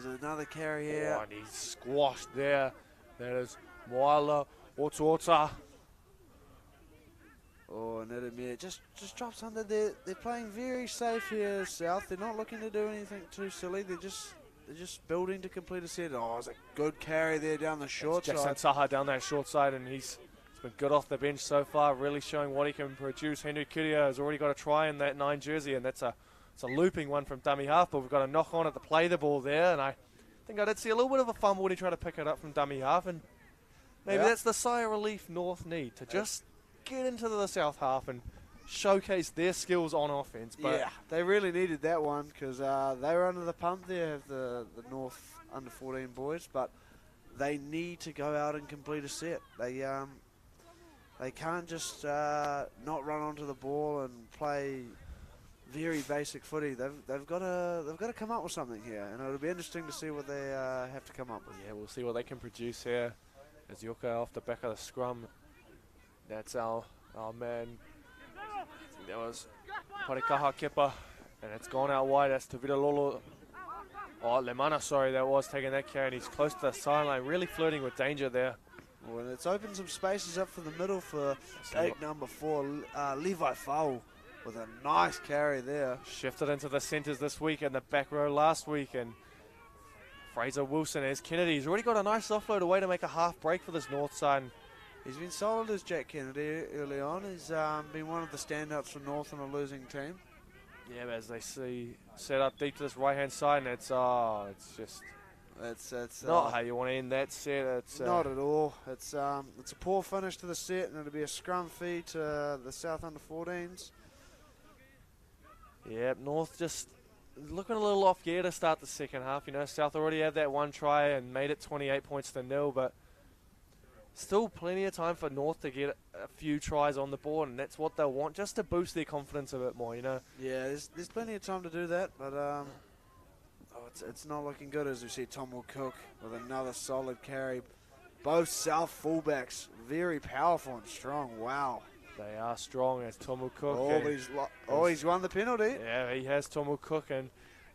another carry here. Oh, and he's squashed there. That is Moala Otuota. Oh, and Edemir just drops under there. They're playing very safe here, South. They're not looking to do anything too silly. They're just building to complete a set. Oh, it's a good carry there down the short side. Jackson Taha down that short side, and he's been good off the bench so far, really showing what he can produce. Henry Kiria has already got a try in that 9 jersey, and it's a looping one from dummy half, but we've got a knock on it to play the ball there, and I think I did see a little bit of a fumble when he tried to pick it up from dummy half, and maybe that's the sigh of relief North need, to just get into the South half and showcase their skills on offense. But yeah, they really needed that one, because they were under the pump there, the North under 14 boys, but they need to go out and complete a set. They can't just not run onto the ball and play very basic footy. They've got to come up with something here, and it'll be interesting to see what they have to come up with. Yeah, we'll see what they can produce here. As Yoka off the back of the scrum. That's our man. I think that was Parikaha Kepa, and it's gone out wide. That's Tavita Lolo. Oh, Lemana, sorry, that was taking that carry, and he's close to the sideline, really flirting with danger there. Well, it's opened some spaces up for the middle for gate number 4, Levi Fau. with a nice carry there. Shifted into the centres this week and the back row last week, and Fraser Wilson as Kennedy. He's already got a nice offload away to make a half break for this North side. He's been solid as Jack Kennedy early on. He's been one of the standouts for North on a losing team. Yeah, but as they see, set up deep to this right-hand side, and it's just it's not how you want to end that set. It's not at all. It's a poor finish to the set, and it'll be a scrum feed to the South under-14s. Yeah, North just looking a little off gear to start the second half. You know, South already had that one try and made it 28 points to 0, but still plenty of time for North to get a few tries on the board, and that's what they'll want, just to boost their confidence a bit more, you know. Yeah, there's plenty of time to do that, but it's not looking good as we see Tomo Cook with another solid carry. Both South fullbacks very powerful and strong. Wow. They are strong as Tomu Cook. He's won the penalty. Yeah, he has Tomu Cook, and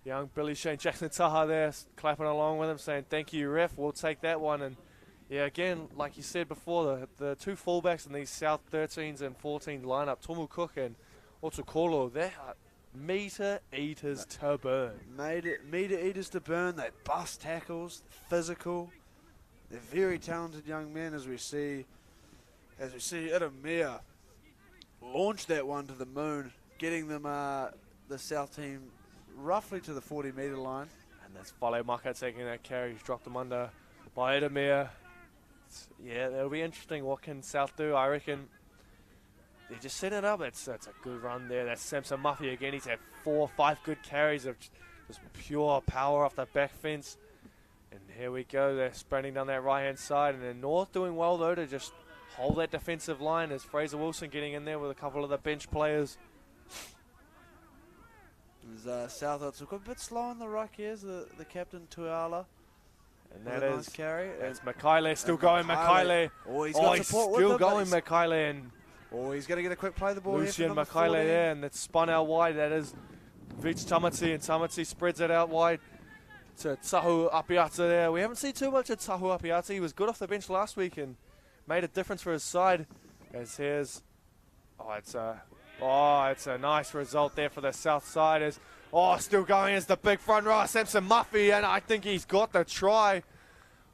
young Billy Shane Jackson Taha there clapping along with him, saying, thank you, ref, we'll take that one. And yeah, again, like you said before, the two fullbacks in these South 13s and 14 lineup, Tomu Cook and Otukolo, they are meter eaters to burn. Meter eaters to burn. They bust tackles, physical. They're very talented young men, as we see Idemia launch that one to the moon, getting them the South team roughly to the 40-metre line. And that's Fale Maka taking that carry. He's dropped them under by Idemia. Yeah, it'll be interesting. What can South do? I reckon they just set it up. That's a good run there. That's Samson Muffy again. He's had 4 or 5 good carries of just pure power off the back fence. And here we go. They're spreading down that right-hand side. And then North doing well, though, to just hold that defensive line as Fraser Wilson getting in there with a couple of the bench players. South a bit slow on the ruck here is the captain, Tuala. And that is nice carry. That's Makaile still going. Makaile. Oh, he's got support with him. Still going, Makaile. And he's going to get a quick play the ball Lucian here. Makaile there, and it's spun out wide. That is Vich Tamati, and Tamati spreads it out wide to Tahu Apiata there. We haven't seen too much of Tahu Apiata. He was good off the bench last week and made a difference for his side. As here's, it's a nice result there for the South side. As still going as the big front rower, Samson Muffy, and I think he's got the try.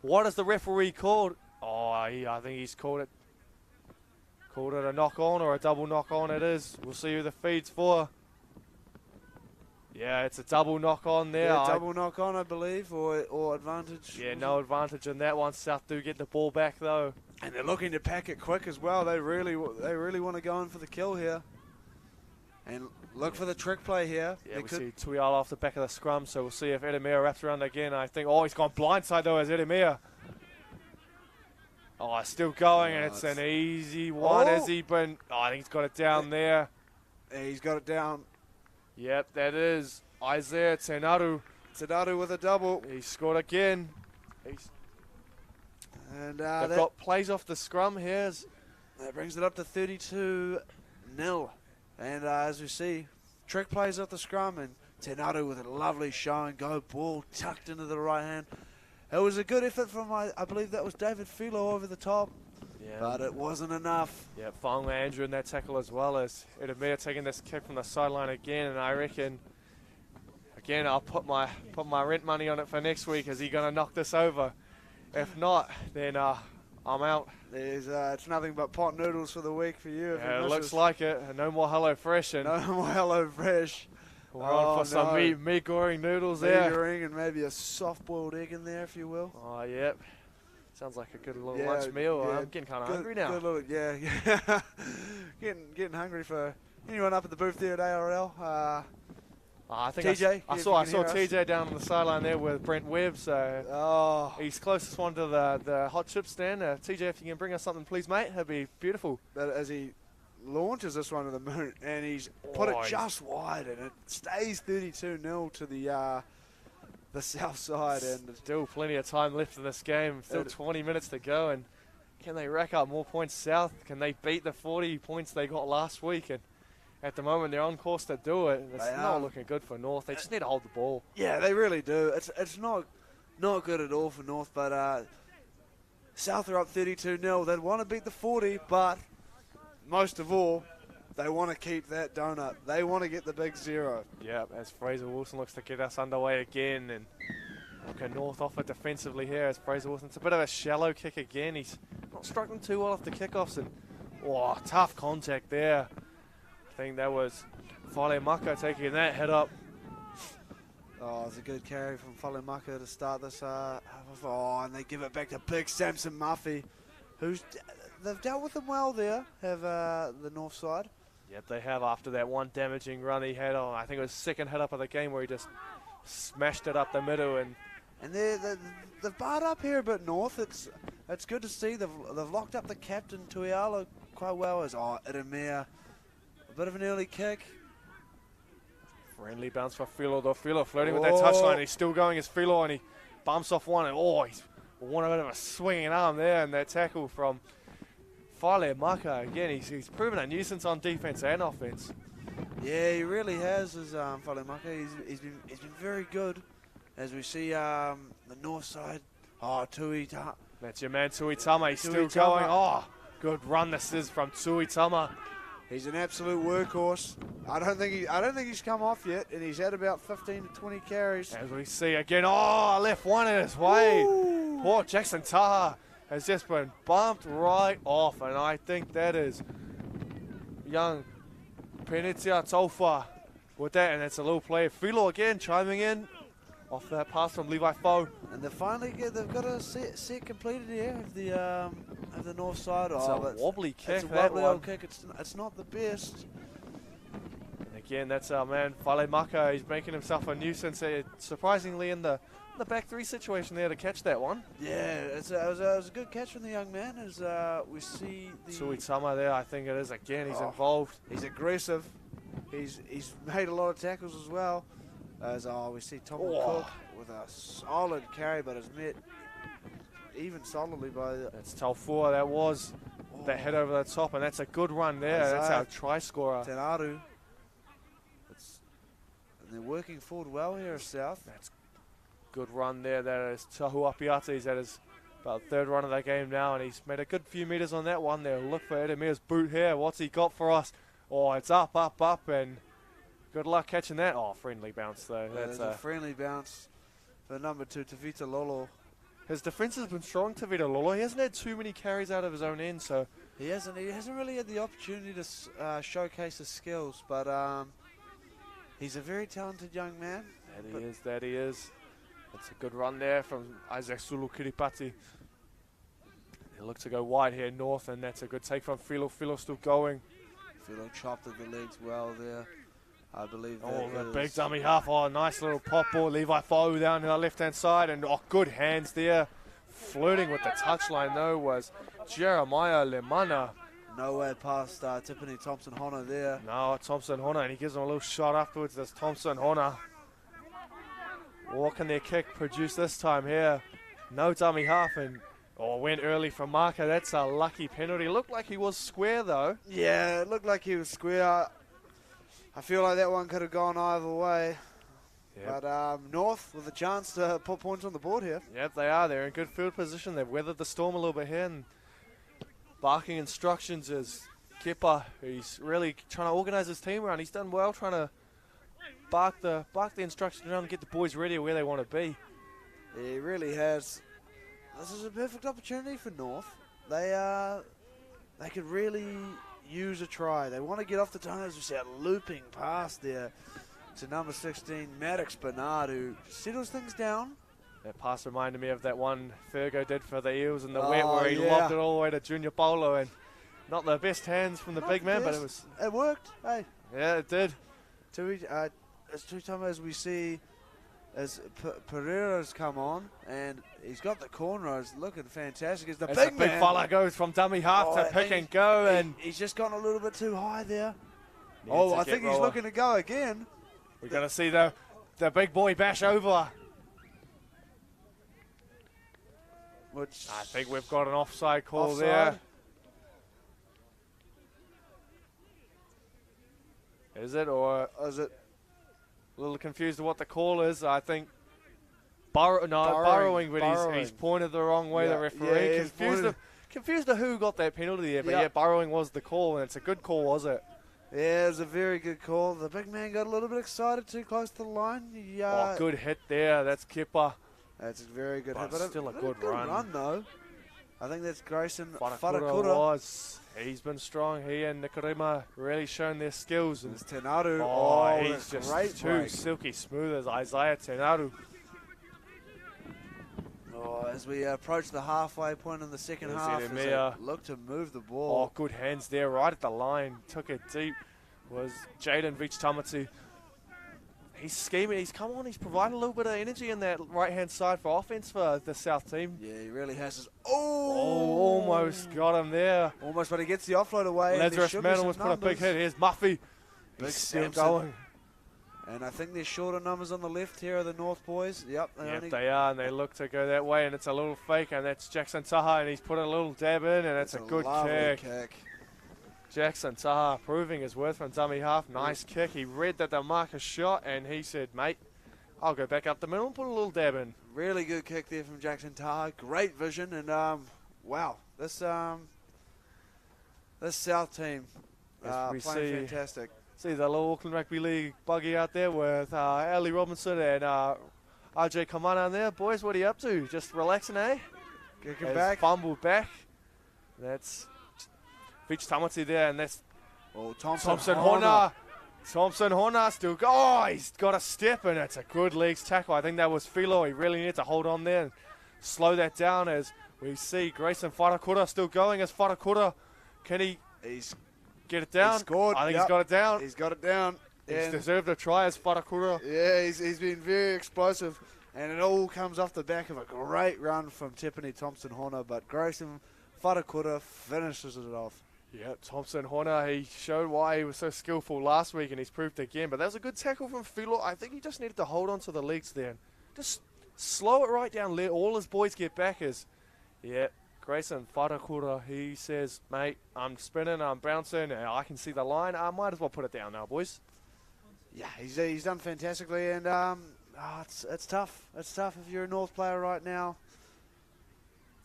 What has the referee called? I think he's called it a knock on or a double knock on. It is. We'll see who the feed's for. Yeah, it's a double knock on there. Yeah, double knock on, I believe, or advantage. Yeah, no advantage in that one. South do get the ball back though. And they're looking to pack it quick as well. They really want to go in for the kill here. And look for the trick play here. Yeah, we see Tuiala off the back of the scrum, so we'll see if Idemia wraps around again. I think, he's gone blindside though as Idemia. Still going, and it's an easy one. Has he been? I think he's got it down there. He's got it down. Yep, that is Isaiah Tenaru. Tenaru with a double. He scored again. And they've got plays off the scrum here. That brings it up to 32-0. And as we see, trick plays off the scrum, and Tenaru with a lovely showing. Go ball tucked into the right hand. It was a good effort from, I believe that was David Philo over the top. Yeah. But it wasn't enough. Yeah, Whaonga Andrew in that tackle as well as Idemia taking this kick from the sideline again. And I reckon, again, I'll put my rent money on it for next week. Is he going to knock this over? If not, then I'm out. It's nothing but pot noodles for the week for you. Yeah, it looks like it. No more Hello Fresh. And no more Hello Fresh. We're on for some meat goring noodles there. Meat goring and maybe a soft-boiled egg in there, if you will. Oh, yep. Sounds like a good little lunch meal. Yeah, I'm getting kind of hungry now. Getting hungry for anyone up at the booth there at ARL. I think TJ. I saw TJ down on the sideline there with Brent Webb. So he's closest one to the hot chip stand. TJ, if you can bring us something, please, mate, that'd be beautiful. But as he launches this one to the moon, and he's put it just wide, and it stays 32-0 to the south side. And still plenty of time left in this game. Still 20 minutes to go, and can they rack up more points south? Can they beat the 40 points they got last week? And at the moment, they're on course to do it. It's not looking good for North. They just need to hold the ball. Yeah, they really do. It's not good at all for North, but South are up 32-0. They'd want to beat the 40, but most of all, They want to keep that donut. They want to get the big 0. Yeah, as Fraser Wilson looks to get us underway again. And okay, North off it defensively here as Fraser Wilson. It's a bit of a shallow kick again. He's not struck them too well off the kickoffs. And, oh, tough contact there. I think that was Fale Maka taking that head up. Oh, it's a good carry from Fale Maka to start this. And they give it back to big Samson Murphy, they've dealt with him well there, have the North side. Yep, they have after that one damaging run he had on. I think it was second hit up of the game where he just smashed it up the middle. And they've barred up here a bit, North. It's good to see. They've locked up the captain, Tuiala, quite well. Irimea, a bit of an early kick. Friendly bounce for Filo, though. Filo floating with that touchline. He's still going as Filo, and he bumps off one. And he's one a bit of a swinging arm there, and that tackle from Fale Maka. Again, he's proven a nuisance on defense and offense. Yeah, he really has, Fale Maka. He's been very good. As we see the North side. Tui Tama. That's your man Tui Tama. He's still going. Good run this is from Tui Tama. He's an absolute workhorse. I don't think he's come off yet, and he's had about 15 to 20 carries. As we see again, left one in his way. Ooh. Poor Jackson Taha has just been bumped right off, and I think that is young Penitia Tofa with that, and it's a little play. Filo again chiming in off that pass from Levi Foe. And they've got a set completed here of the North side. It's a wobbly kick. It's a wobbly old kick. It's not the best. And again, that's our man Fale Maka. He's making himself a nuisance. Surprisingly, in the back three situation there to catch that one. Yeah, it was a good catch from the young man. As we see the Tui Tama there, I think it is again. He's involved. He's aggressive. He's made a lot of tackles as well. As we see Tom Cook with a solid carry, but is met even solidly by that's Taufua. That was that head over the top, and that's a good run there. That's our try scorer. Tenaru. They're working forward well here, South. That's good run there. That is Tahua Piates. That is about third run of the game now, and he's made a good few meters on that one there. Look for Edemir's boot here. What's he got for us? It's up, and good luck catching that. Friendly bounce though. That's a friendly bounce for number 2, Tavita Lolo. His defense has been strong, Tavita Lolo. He hasn't had too many carries out of his own end, so he hasn't really had the opportunity to showcase his skills. But he's a very talented young man. That he is. That's a good run there from Isaac Sulu Kiripati. He looks to go wide here, North, and that's a good take from Filo. Filo still going. Filo chopped at the legs well there. I believe the big dummy half. Nice little pop ball. Levi Foe down to the left-hand side. And good hands there. Flirting with the touchline, though, was Jeremiah Lemana. No way past Tiffany Thompson-Hona there. No, Thompson-Hona, and he gives him a little shot afterwards. There's Thompson-Hona. What can their kick produce this time here? No dummy half, and went early from Marker. That's a lucky penalty. Looked like he was square, though. Yeah, it looked like he was square. I feel like that one could have gone either way. Yep. But North with a chance to put points on the board here. Yep, they are. They're in good field position. They've weathered the storm a little bit here. And barking instructions is Kepa. He's really trying to organise his team around. He's done well trying to bark the instructions around and get the boys ready where they want to be. Yeah, he really has. This is a perfect opportunity for North. They could really use a try. They want to get off the tongue, as we said, looping past there to number 16, Maddox Bernard, who settles things down. That pass reminded me of that one Fergo did for the Eels in the wet where he lobbed it all the way to Junior Paulo, and not the best hands from the big man, but it worked. Hey. Yeah, it did. It's two times as we see as Pereira's come on, and he's got the corner. It's looking fantastic. As the big fella goes from dummy half to pick and go, and he's just gone a little bit too high there. I think he's looking to go again. We're going to see the big boy bash over. Which I think we've got an offside call there. Is it, or is it? A little confused of what the call is. I think burrowing, but he's pointed the wrong way. The referee confused of who got that penalty there. But burrowing was the call, and it's a good call, was it? Yeah, it was a very good call. The big man got a little bit excited too close to the line. Oh, good hit there. That's Kipper. That's a very good hit. But still a good run. Though. I think that's Grayson Wharakura was. He's been strong. He and Nikarima really shown their skills. And it's Tenaru. Oh, he's just great too break. silky smooth as Isaiah Tenaru. Oh, as we approach the halfway point in the second half, as they look to move the ball. Oh, good hands there, right at the line. Took it deep. Was Jaden Vichtamati. He's scheming. He's come on. He's provided a little bit of energy in that right-hand side for offense for the South team. Yeah, he really has his. Oh, almost got him there. Almost, but he gets the offload away. Lazarus Mann almost put a big hit. Here's Muffy. He's still going. And I think there's shorter numbers on the left here are the North boys. Yep, they are, and they look to go that way, and it's a little fake, and that's Jackson Taha, and he's put a little dab in, and it's a good kick. Jackson Taha proving his worth from dummy half. Nice kick. He read that the marker shot, and he said, mate, I'll go back up the middle and put a little dab in. Really good kick there from Jackson Taha. Great vision, and wow, this South team playing fantastic. See the little Auckland Rugby League buggy out there with Ali Robinson and RJ Kamana in there. Boys, what are you up to? Just relaxing, eh? Kicking back. Fumbled back. That's Beach Tamati there, and that's Thompson Hona. Thompson Hona still go. Oh, he's got a step, and it's a good legs tackle. I think that was Philo. He really needed to hold on there and slow that down as we see Grayson Wharakura still going as Wharakura. Can he get it down? He scored. I think he's got it down. He's got it down. He's deserved a try as Wharakura. Yeah, he's been very explosive, and it all comes off the back of a great run from Tiffany Thompson Hona, but Grayson Wharakura finishes it off. Yeah, Thompson Hona, he showed why he was so skillful last week, and he's proved again. But that was a good tackle from Philo. I think he just needed to hold on to the legs there. Just slow it right down. Let all his boys get back. Grayson Wharakura, he says, mate, I'm spinning, I'm bouncing, I can see the line. I might as well put it down now, boys. Yeah, he's done fantastically, and it's tough. It's tough if you're a North player right now.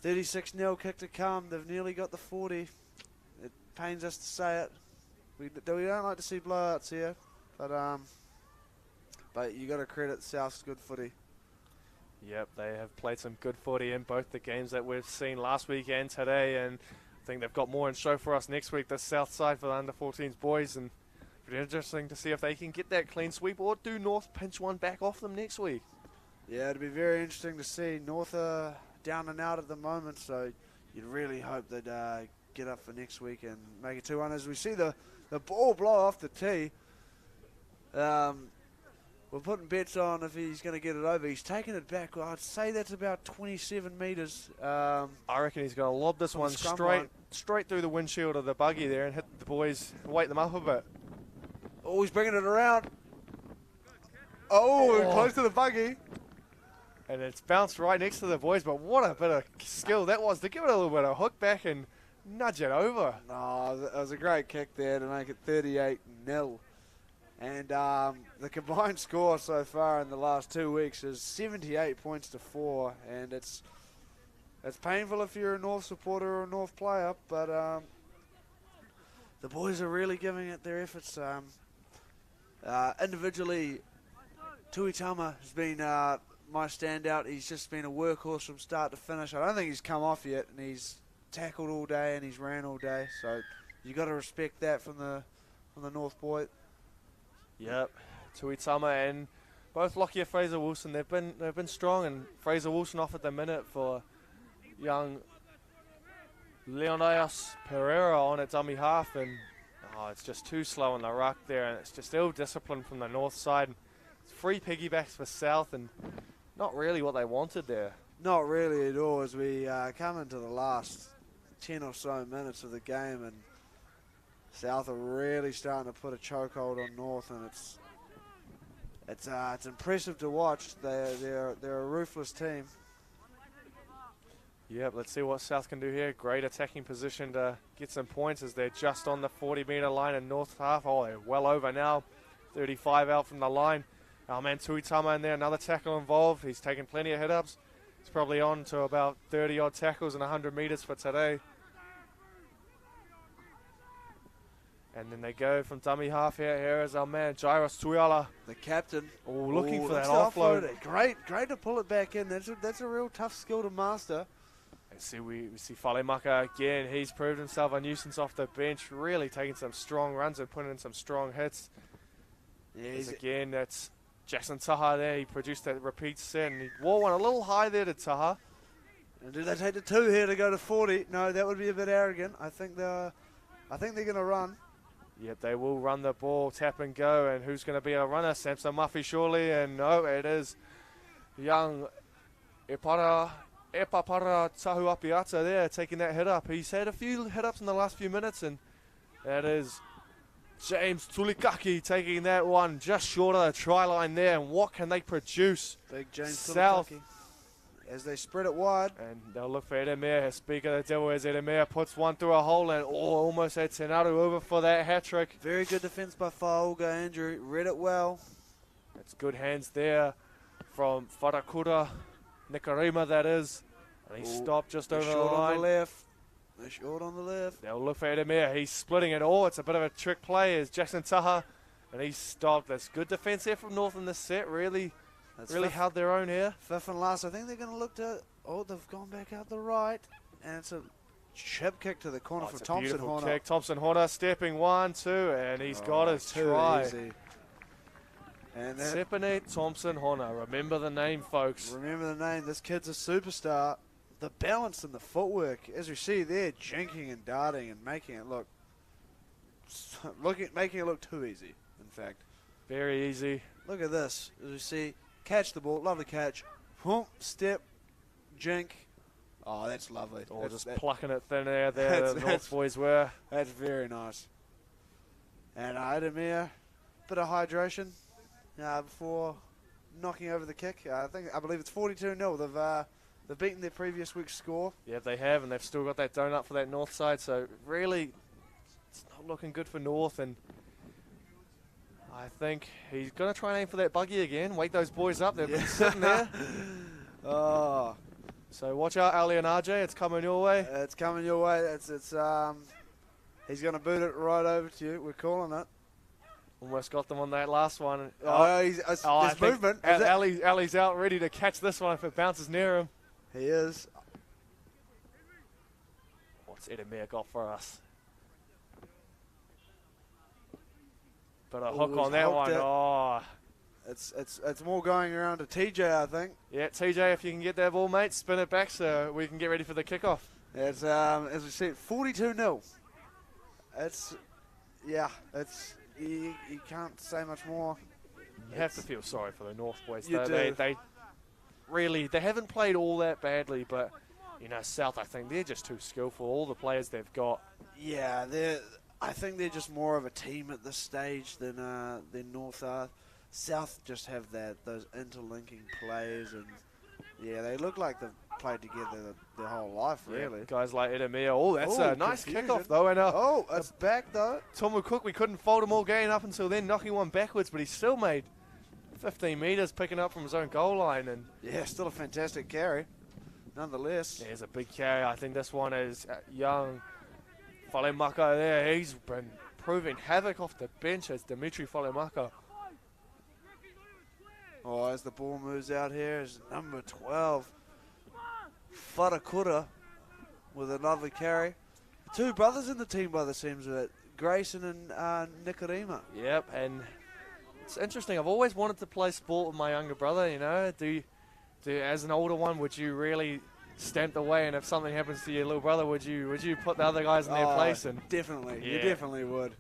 36-0 kick to come. They've nearly got the 40. It pains us to say it. We don't like to see blowouts here, but you got to credit South's good footy. Yep, they have played some good footy in both the games that we've seen last week and today, and I think they've got more in show for us next week, the South side for the under-14s boys, and pretty interesting to see if they can get that clean sweep or do North pinch one back off them next week. Yeah, it'd be very interesting to see. North are down and out at the moment, so you'd really hope they'd get up for next week and make it 2-1. As we see the ball blow off the tee, we're putting bets on if he's going to get it over. He's taken it back. Well, I'd say that's about 27 metres. I reckon he's going to lob this one straight through the windshield of the buggy there and hit the boys, wake them up a bit. Oh, he's bringing it around. Oh, close to the buggy. And it's bounced right next to the boys, but what a bit of skill that was to give it a little bit of hook back and nudge it over. No, that was a great kick there to make it 38-0. And the combined score so far in the last 2 weeks is 78 points to 4, and it's painful if you're a North supporter or a North player, but the boys are really giving it their efforts. Individually, Tuitama has been my standout. He's just been a workhorse from start to finish. I don't think he's come off yet, and he's tackled all day and he's ran all day. So you got to respect that from the North boy. Yep, Tuitama and both Lockyer Fraser Wilson. They've been strong, and Fraser Wilson off at the minute for young Leonidas Pereira on at dummy half, and it's just too slow on the ruck there, and it's just ill discipline from the North side. It's 3 piggybacks for South, and not really what they wanted there. Not really at all as we come into the last 10 or so minutes of the game, and South are really starting to put a chokehold on North, and it's impressive to watch. They're a ruthless team. Yep, let's see what South can do here. Great attacking position to get some points as they're just on the 40-metre line in North half. Oh, they're well over now. 35 out from the line. Our man Tuitama in there, another tackle involved. He's taken plenty of hit-ups. He's probably on to about 30-odd tackles in 100 metres for today. And then they go from dummy half here. Here is our man, Jairus Tuiala. The captain. Oh, looking for that looks to offload. it. Great to pull it back in. That's a real tough skill to master. And see, we see Whalemaka again. He's proved himself a nuisance off the bench, really taking some strong runs and putting in some strong hits. Yeah, Again, that's Jackson Taha there. He produced that repeat set, and he wore one a little high there to Taha. and do they take the 2 here to go to 40? No, that would be a bit arrogant. I think they're going to run. Yep, they will run the ball, tap and go, and who's going to be a runner? Samson Muffy surely, and no, it is young Epapara Tahuapiata there taking that hit up. He's had a few hit ups in the last few minutes, and that is James Tulikaki taking that one just short of the try line there. And what can they produce? Big James South. Tulikaki. As they spread it wide. And they'll look for Edemir. Speak of the devil as Edemir puts one through a hole and almost had Tenaru over for that hat trick. Very good defense by Whaoga Andrew. Read it well. It's good hands there from Wharakura, Nikarima that is. And he stopped just over the short line. on the left. They're short on the left. They'll look for Edemir. He's splitting it all. It's a bit of a trick play as Jackson Taha. And he's stopped. That's good defense here from North in this set. Really held their own here. Fifth and last. I think they're going to look to. Oh, they've gone back out the right. And it's a chip kick to the corner for It's a Thompson beautiful Horner. kick. Thompson Horner stepping 1, 2, and he's got his Too try. easy. And that, Sepanate Thompson Horner. Remember the name, folks. remember the name. This kid's a superstar. The balance and the footwork, as we see there, jinking and darting and making it look too easy. In fact, Very easy. look at this. As we see, catch the ball, lovely catch, boom, step, jink. Oh, that's lovely. Or That's- just plucking it thin air there. The North that's- boys were. That's very nice. And Edemir, bit of hydration before knocking over the kick. I believe it's 42-0. They've beaten their previous week's score. Yeah, they have, and they've still got that donut for that North side. So really, it's not looking good for North. And I think he's going to try and aim for that buggy again. Wake those boys up. They've been sitting there. Oh, So watch out, Ali and RJ. It's coming your way. it's coming your way. He's going to boot it right over to you. We're calling it. Almost got them on that last one. I think movement. Is it? Ali's out ready to catch this one if it bounces near him. He is. What's Edemir got for us? But a hook he's on that hooked one. it. Oh, It's more going around to TJ, I think. yeah, TJ, if you can get that ball, mate, spin it back so we can get ready for the kickoff. It's as we see, 42-0. You can't say much more. You have to feel sorry for the North boys. You though. do. They haven't played all that badly, but South, I think they're just too skillful. All the players they've got. Yeah, I think they're just more of a team at this stage than North are. South just have those interlinking plays, and they look like they've played together their whole life, really. Yeah, guys like Edemir. Oh, that's Oh, a nice confusion. kickoff though, and It's back though. Tomu Cook, we couldn't fold him all game up until then, knocking one backwards, but he still made 15 metres picking up from his own goal line. And Yeah, still a fantastic carry, nonetheless. there's a big carry. I think this one is young Whalemaka there. He's been proving havoc off the bench as Dimitri Whalemaka. Oh, as the ball moves out here is number 12, Wharakura, with a lovely carry. Two brothers in the team by the seams of it, Grayson and Nikarima. Yep, and it's interesting. I've always wanted to play sport with my younger brother. Do as an older one, would you really stamp the way? And if something happens to your little brother, would you put the other guys in their place? And Definitely, you Yeah. definitely would.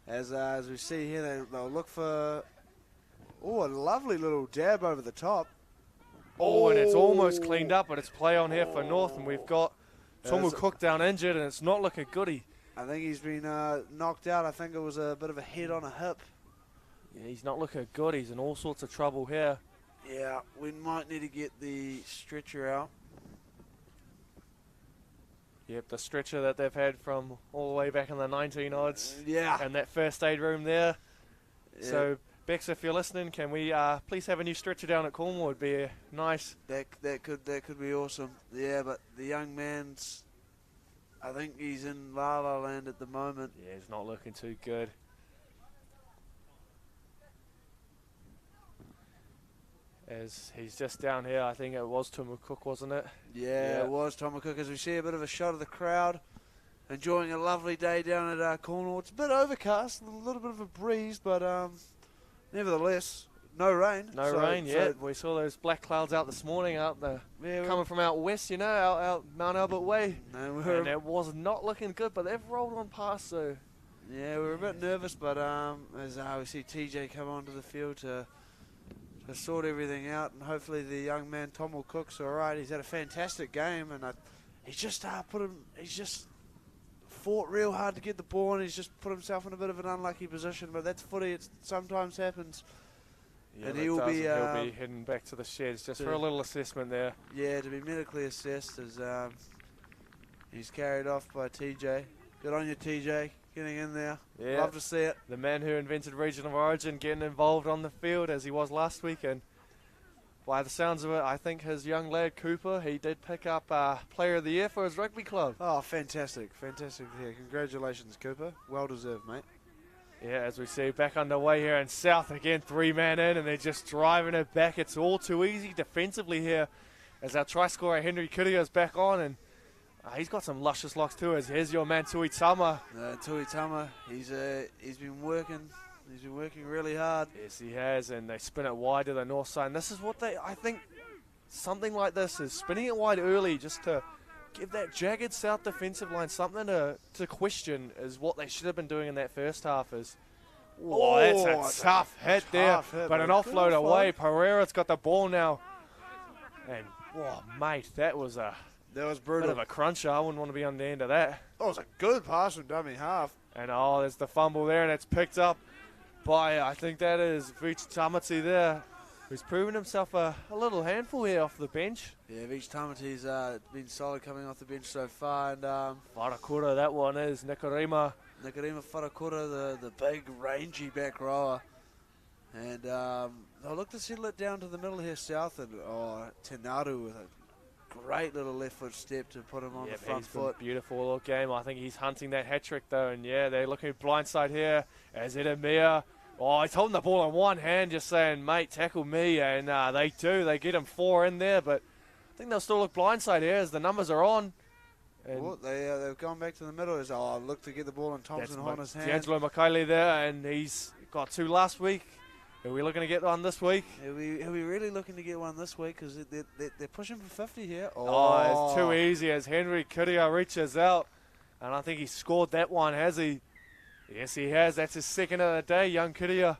As we see here, they'll look for a lovely little jab over the top. and it's almost cleaned up, but it's play on here for North, and we've got Tomu There's- Cook down injured, and it's not looking goody. I think he's been knocked out. I think it was a bit of a head on a hip. Yeah, he's not looking good. He's in all sorts of trouble here. Yeah, we might need to get the stretcher out. Yep, the stretcher that they've had from all the way back in the 19 odds, Yeah. and that first aid room there. Yeah. So, Bex, if you're listening, can we please have a new stretcher down at Cornwall? It'd be nice. That could be awesome. Yeah, but the young man's I think he's in La La Land at the moment. Yeah, he's not looking too good. As he's just down here, I think it was Tumu Cook, wasn't it? Yeah, it was Tom Cook. As we see a bit of a shot of the crowd enjoying a lovely day down at Cornwall. It's a bit overcast, a little bit of a breeze, but nevertheless, no rain. No rain yet. We saw those black clouds out this morning, out there, coming from out west, you know, out Mount Albert Way. And it was not looking good, but they've rolled on past, so. Yeah, we were a bit nervous, but as we see TJ come onto the field to sort everything out, and hopefully the young man Tom Cook's all right. He's had a fantastic game, and he's just fought real hard to get the ball, and he's just put himself in a bit of an unlucky position. But that's footy; it sometimes happens. Yeah, and he'll be heading back to the sheds just for a little assessment there. Yeah, to be medically assessed as he's carried off by TJ. Good on you, TJ. Getting in there. Yeah. Love to see it. The man who invented Region of Origin getting involved on the field as he was last week. And by the sounds of it, I think his young lad, Cooper, he did pick up Player of the Year for his rugby club. Oh, fantastic. Fantastic to hear. Congratulations, Cooper. Well deserved, mate. Yeah, as we see back underway here in South again, 3-man in, and they're just driving it back. It's all too easy defensively here as our try scorer, Henry Kuria, is back on. And he's got some luscious locks too. As here's your man Tui Tama. Tui Tama, he's been working. He's been working really hard. Yes, he has, and they spin it wide to the north side. And this is what I think, something like this is spinning it wide early just to give that jagged South defensive line something to question is what they should have been doing in that first half. That's a tough hit there, but an offload away. Pereira's got the ball now, and mate, that was brutal. Bit of a cruncher. I wouldn't want to be on the end of that. That was a good pass from dummy half. And there's the fumble there, and it's picked up by, I think that is Vich Tamati there, who's proven himself a little handful here off the bench. Yeah, Vich Tamati's been solid coming off the bench so far. And Wharakura, that one is Nikarima Wharakura, the big rangy back rower. And they'll look to settle it down to the middle here, South, and Tenaru with a great little left foot step to put him on the front foot. Beautiful little game. I think he's hunting that hat trick though, and yeah, they're looking blindside here as Edemir. He's holding the ball in one hand, just saying, mate, tackle me, and they do. They get him 4 in there, but I think they'll still look blindside here as the numbers are on. And they've gone back to the middle. Look to get the ball in Thompson Horner's hand. D'Angelo Makaile there, and he's got 2 last week. Are we looking to get one this week? Are we really looking to get one this week? Because they're pushing for 50 here. It's too easy as Henry Kuria reaches out. And I think he scored that one, has he? Yes, he has. That's his second of the day, young Kuria.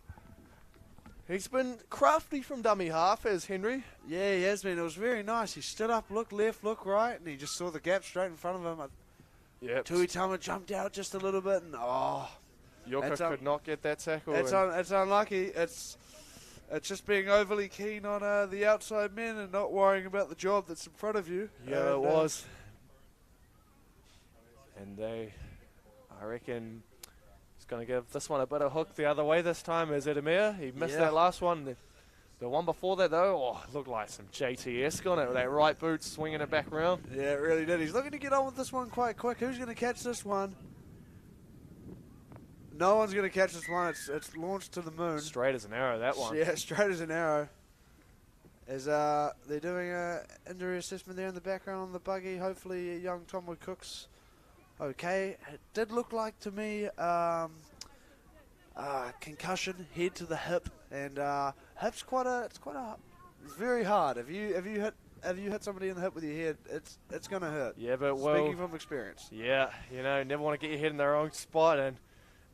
He's been crafty from dummy half, as Henry. Yeah, he has been. It was very nice. He stood up, looked left, looked right, and he just saw the gap straight in front of him. Yep. Tui Tama jumped out just a little bit, and Yoka could not get that tackle. It's unlucky. It's just being overly keen on the outside men and not worrying about the job that's in front of you. Yeah, it was. And I reckon, he's going to give this one a bit of hook the other way this time as Edemir. He missed that last one. The one before that, though, looked like some JTS on it with that right boot swinging it back around. Yeah, it really did. He's looking to get on with this one quite quick. Who's going to catch this one? No one's going to catch this one. It's launched to the moon. Straight as an arrow, that one. Yeah, straight as an arrow. As they're doing an injury assessment there in the background on the buggy. Hopefully young Tom Cook's okay. It did look like to me concussion, head to the hip, and hip's it's very hard. If you hit somebody in the hip with your head, it's going to hurt. Yeah, but speaking from experience. Yeah, never want to get your head in the wrong spot, and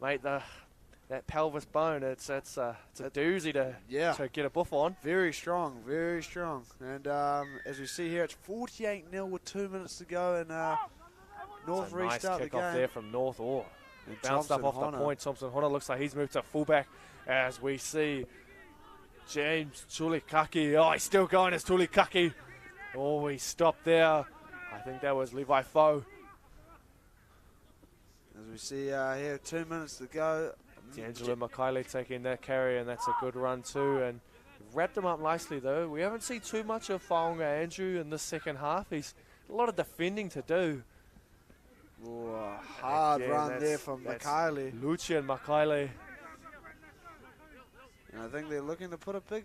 mate, that pelvis bone, it's a doozy to get a buff on. Very strong, very strong. And as we see here, it's 48-0 with 2 minutes to go, and North restart the game. Nice kickoff there from North. He bounced up off the point. Thompson Horner looks like he's moved to fullback as we see James Tulikaki. He's still going as Tulikaki. He stopped there. I think that was Levi Foe. As we see here, 2 minutes to go. D'Angelo Makaile taking that carry, and that's a good run too. And wrapped him up nicely though. We haven't seen too much of Whaonga Andrew in this second half. He's a lot of defending to do. Ooh, a hard Again, run there from that's Mikaele. Lucian Mikaele. And I think they're looking to put a big...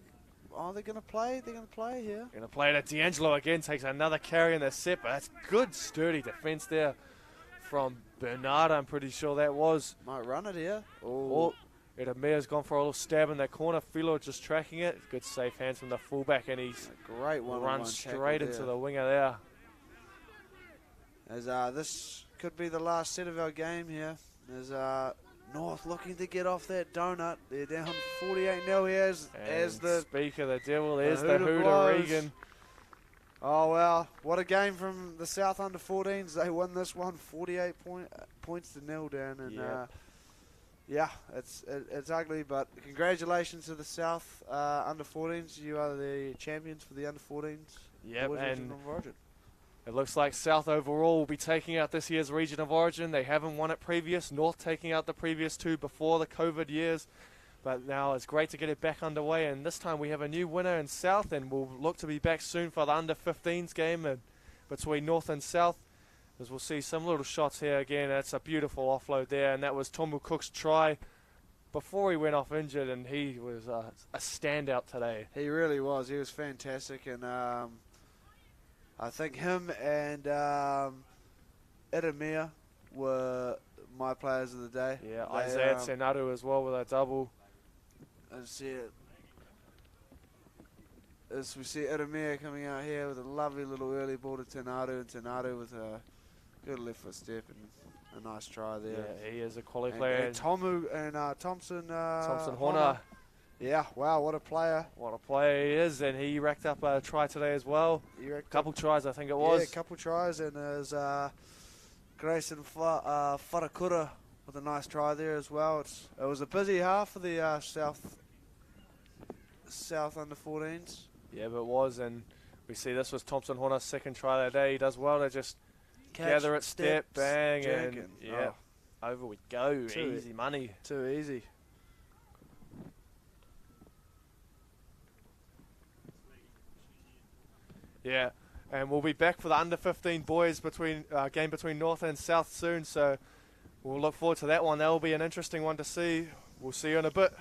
Oh, they're going to play? They're going to play here. Going to play it. D'Angelo again takes another carry in the set, but that's good, sturdy defense there from Bernard, I'm pretty sure that was. Might run it here. Oh, Edemia's gone for a little stab in that corner. Philo just tracking it. Good safe hands from the fullback, and he's A great one. run straight into the winger there. As this could be the last set of our game here. As North looking to get off that donut. They're down 48-0 here as the... Speak of the devil, there's the Hooter Hooter blows. Regan. Oh, wow. What a game from the South under-14s. They won this one 48 points to 0 down. And yeah, it's ugly, but congratulations to the South under-14s. You are the champions for the under-14s. Yep, Boys and Region of Origin. it looks like South overall will be taking out this year's Region of Origin. They haven't won it previous. North taking out the previous two before the COVID years. But now it's great to get it back underway, and this time we have a new winner in South, and we'll look to be back soon for the under-15s game between North and South, as we'll see some little shots here again. That's a beautiful offload there, and that was Tomu Cook's try before he went off injured, and he was a standout today. He really was. He was fantastic, and I think him and Edemir were my players of the day. Yeah, They, Isaiah Tsenaru as well with a double. I see it. As we see Edemir coming out here with a lovely little early ball to Tsenaru, and Tsenaru with a good left foot step and a nice try there. Yeah, he is a quality And, player. and Tomu and Thompson Horner. Yeah, wow, what a player. What a player he is, and he racked up a try today as well. A couple tries, I think it was. Yeah, a couple tries, and there's Grayson Wharakura with a nice try there as well. It was a busy half for the South under-14s. Yeah, but it was, and we see this was Thompson Horner's second try that day. He does well to just gather it, step, bang, and yeah, over we go. Easy money. Too easy. Yeah, and we'll be back for the under-15 boys game between North and South soon, so we'll look forward to that one. That will be an interesting one to see. We'll see you in a bit.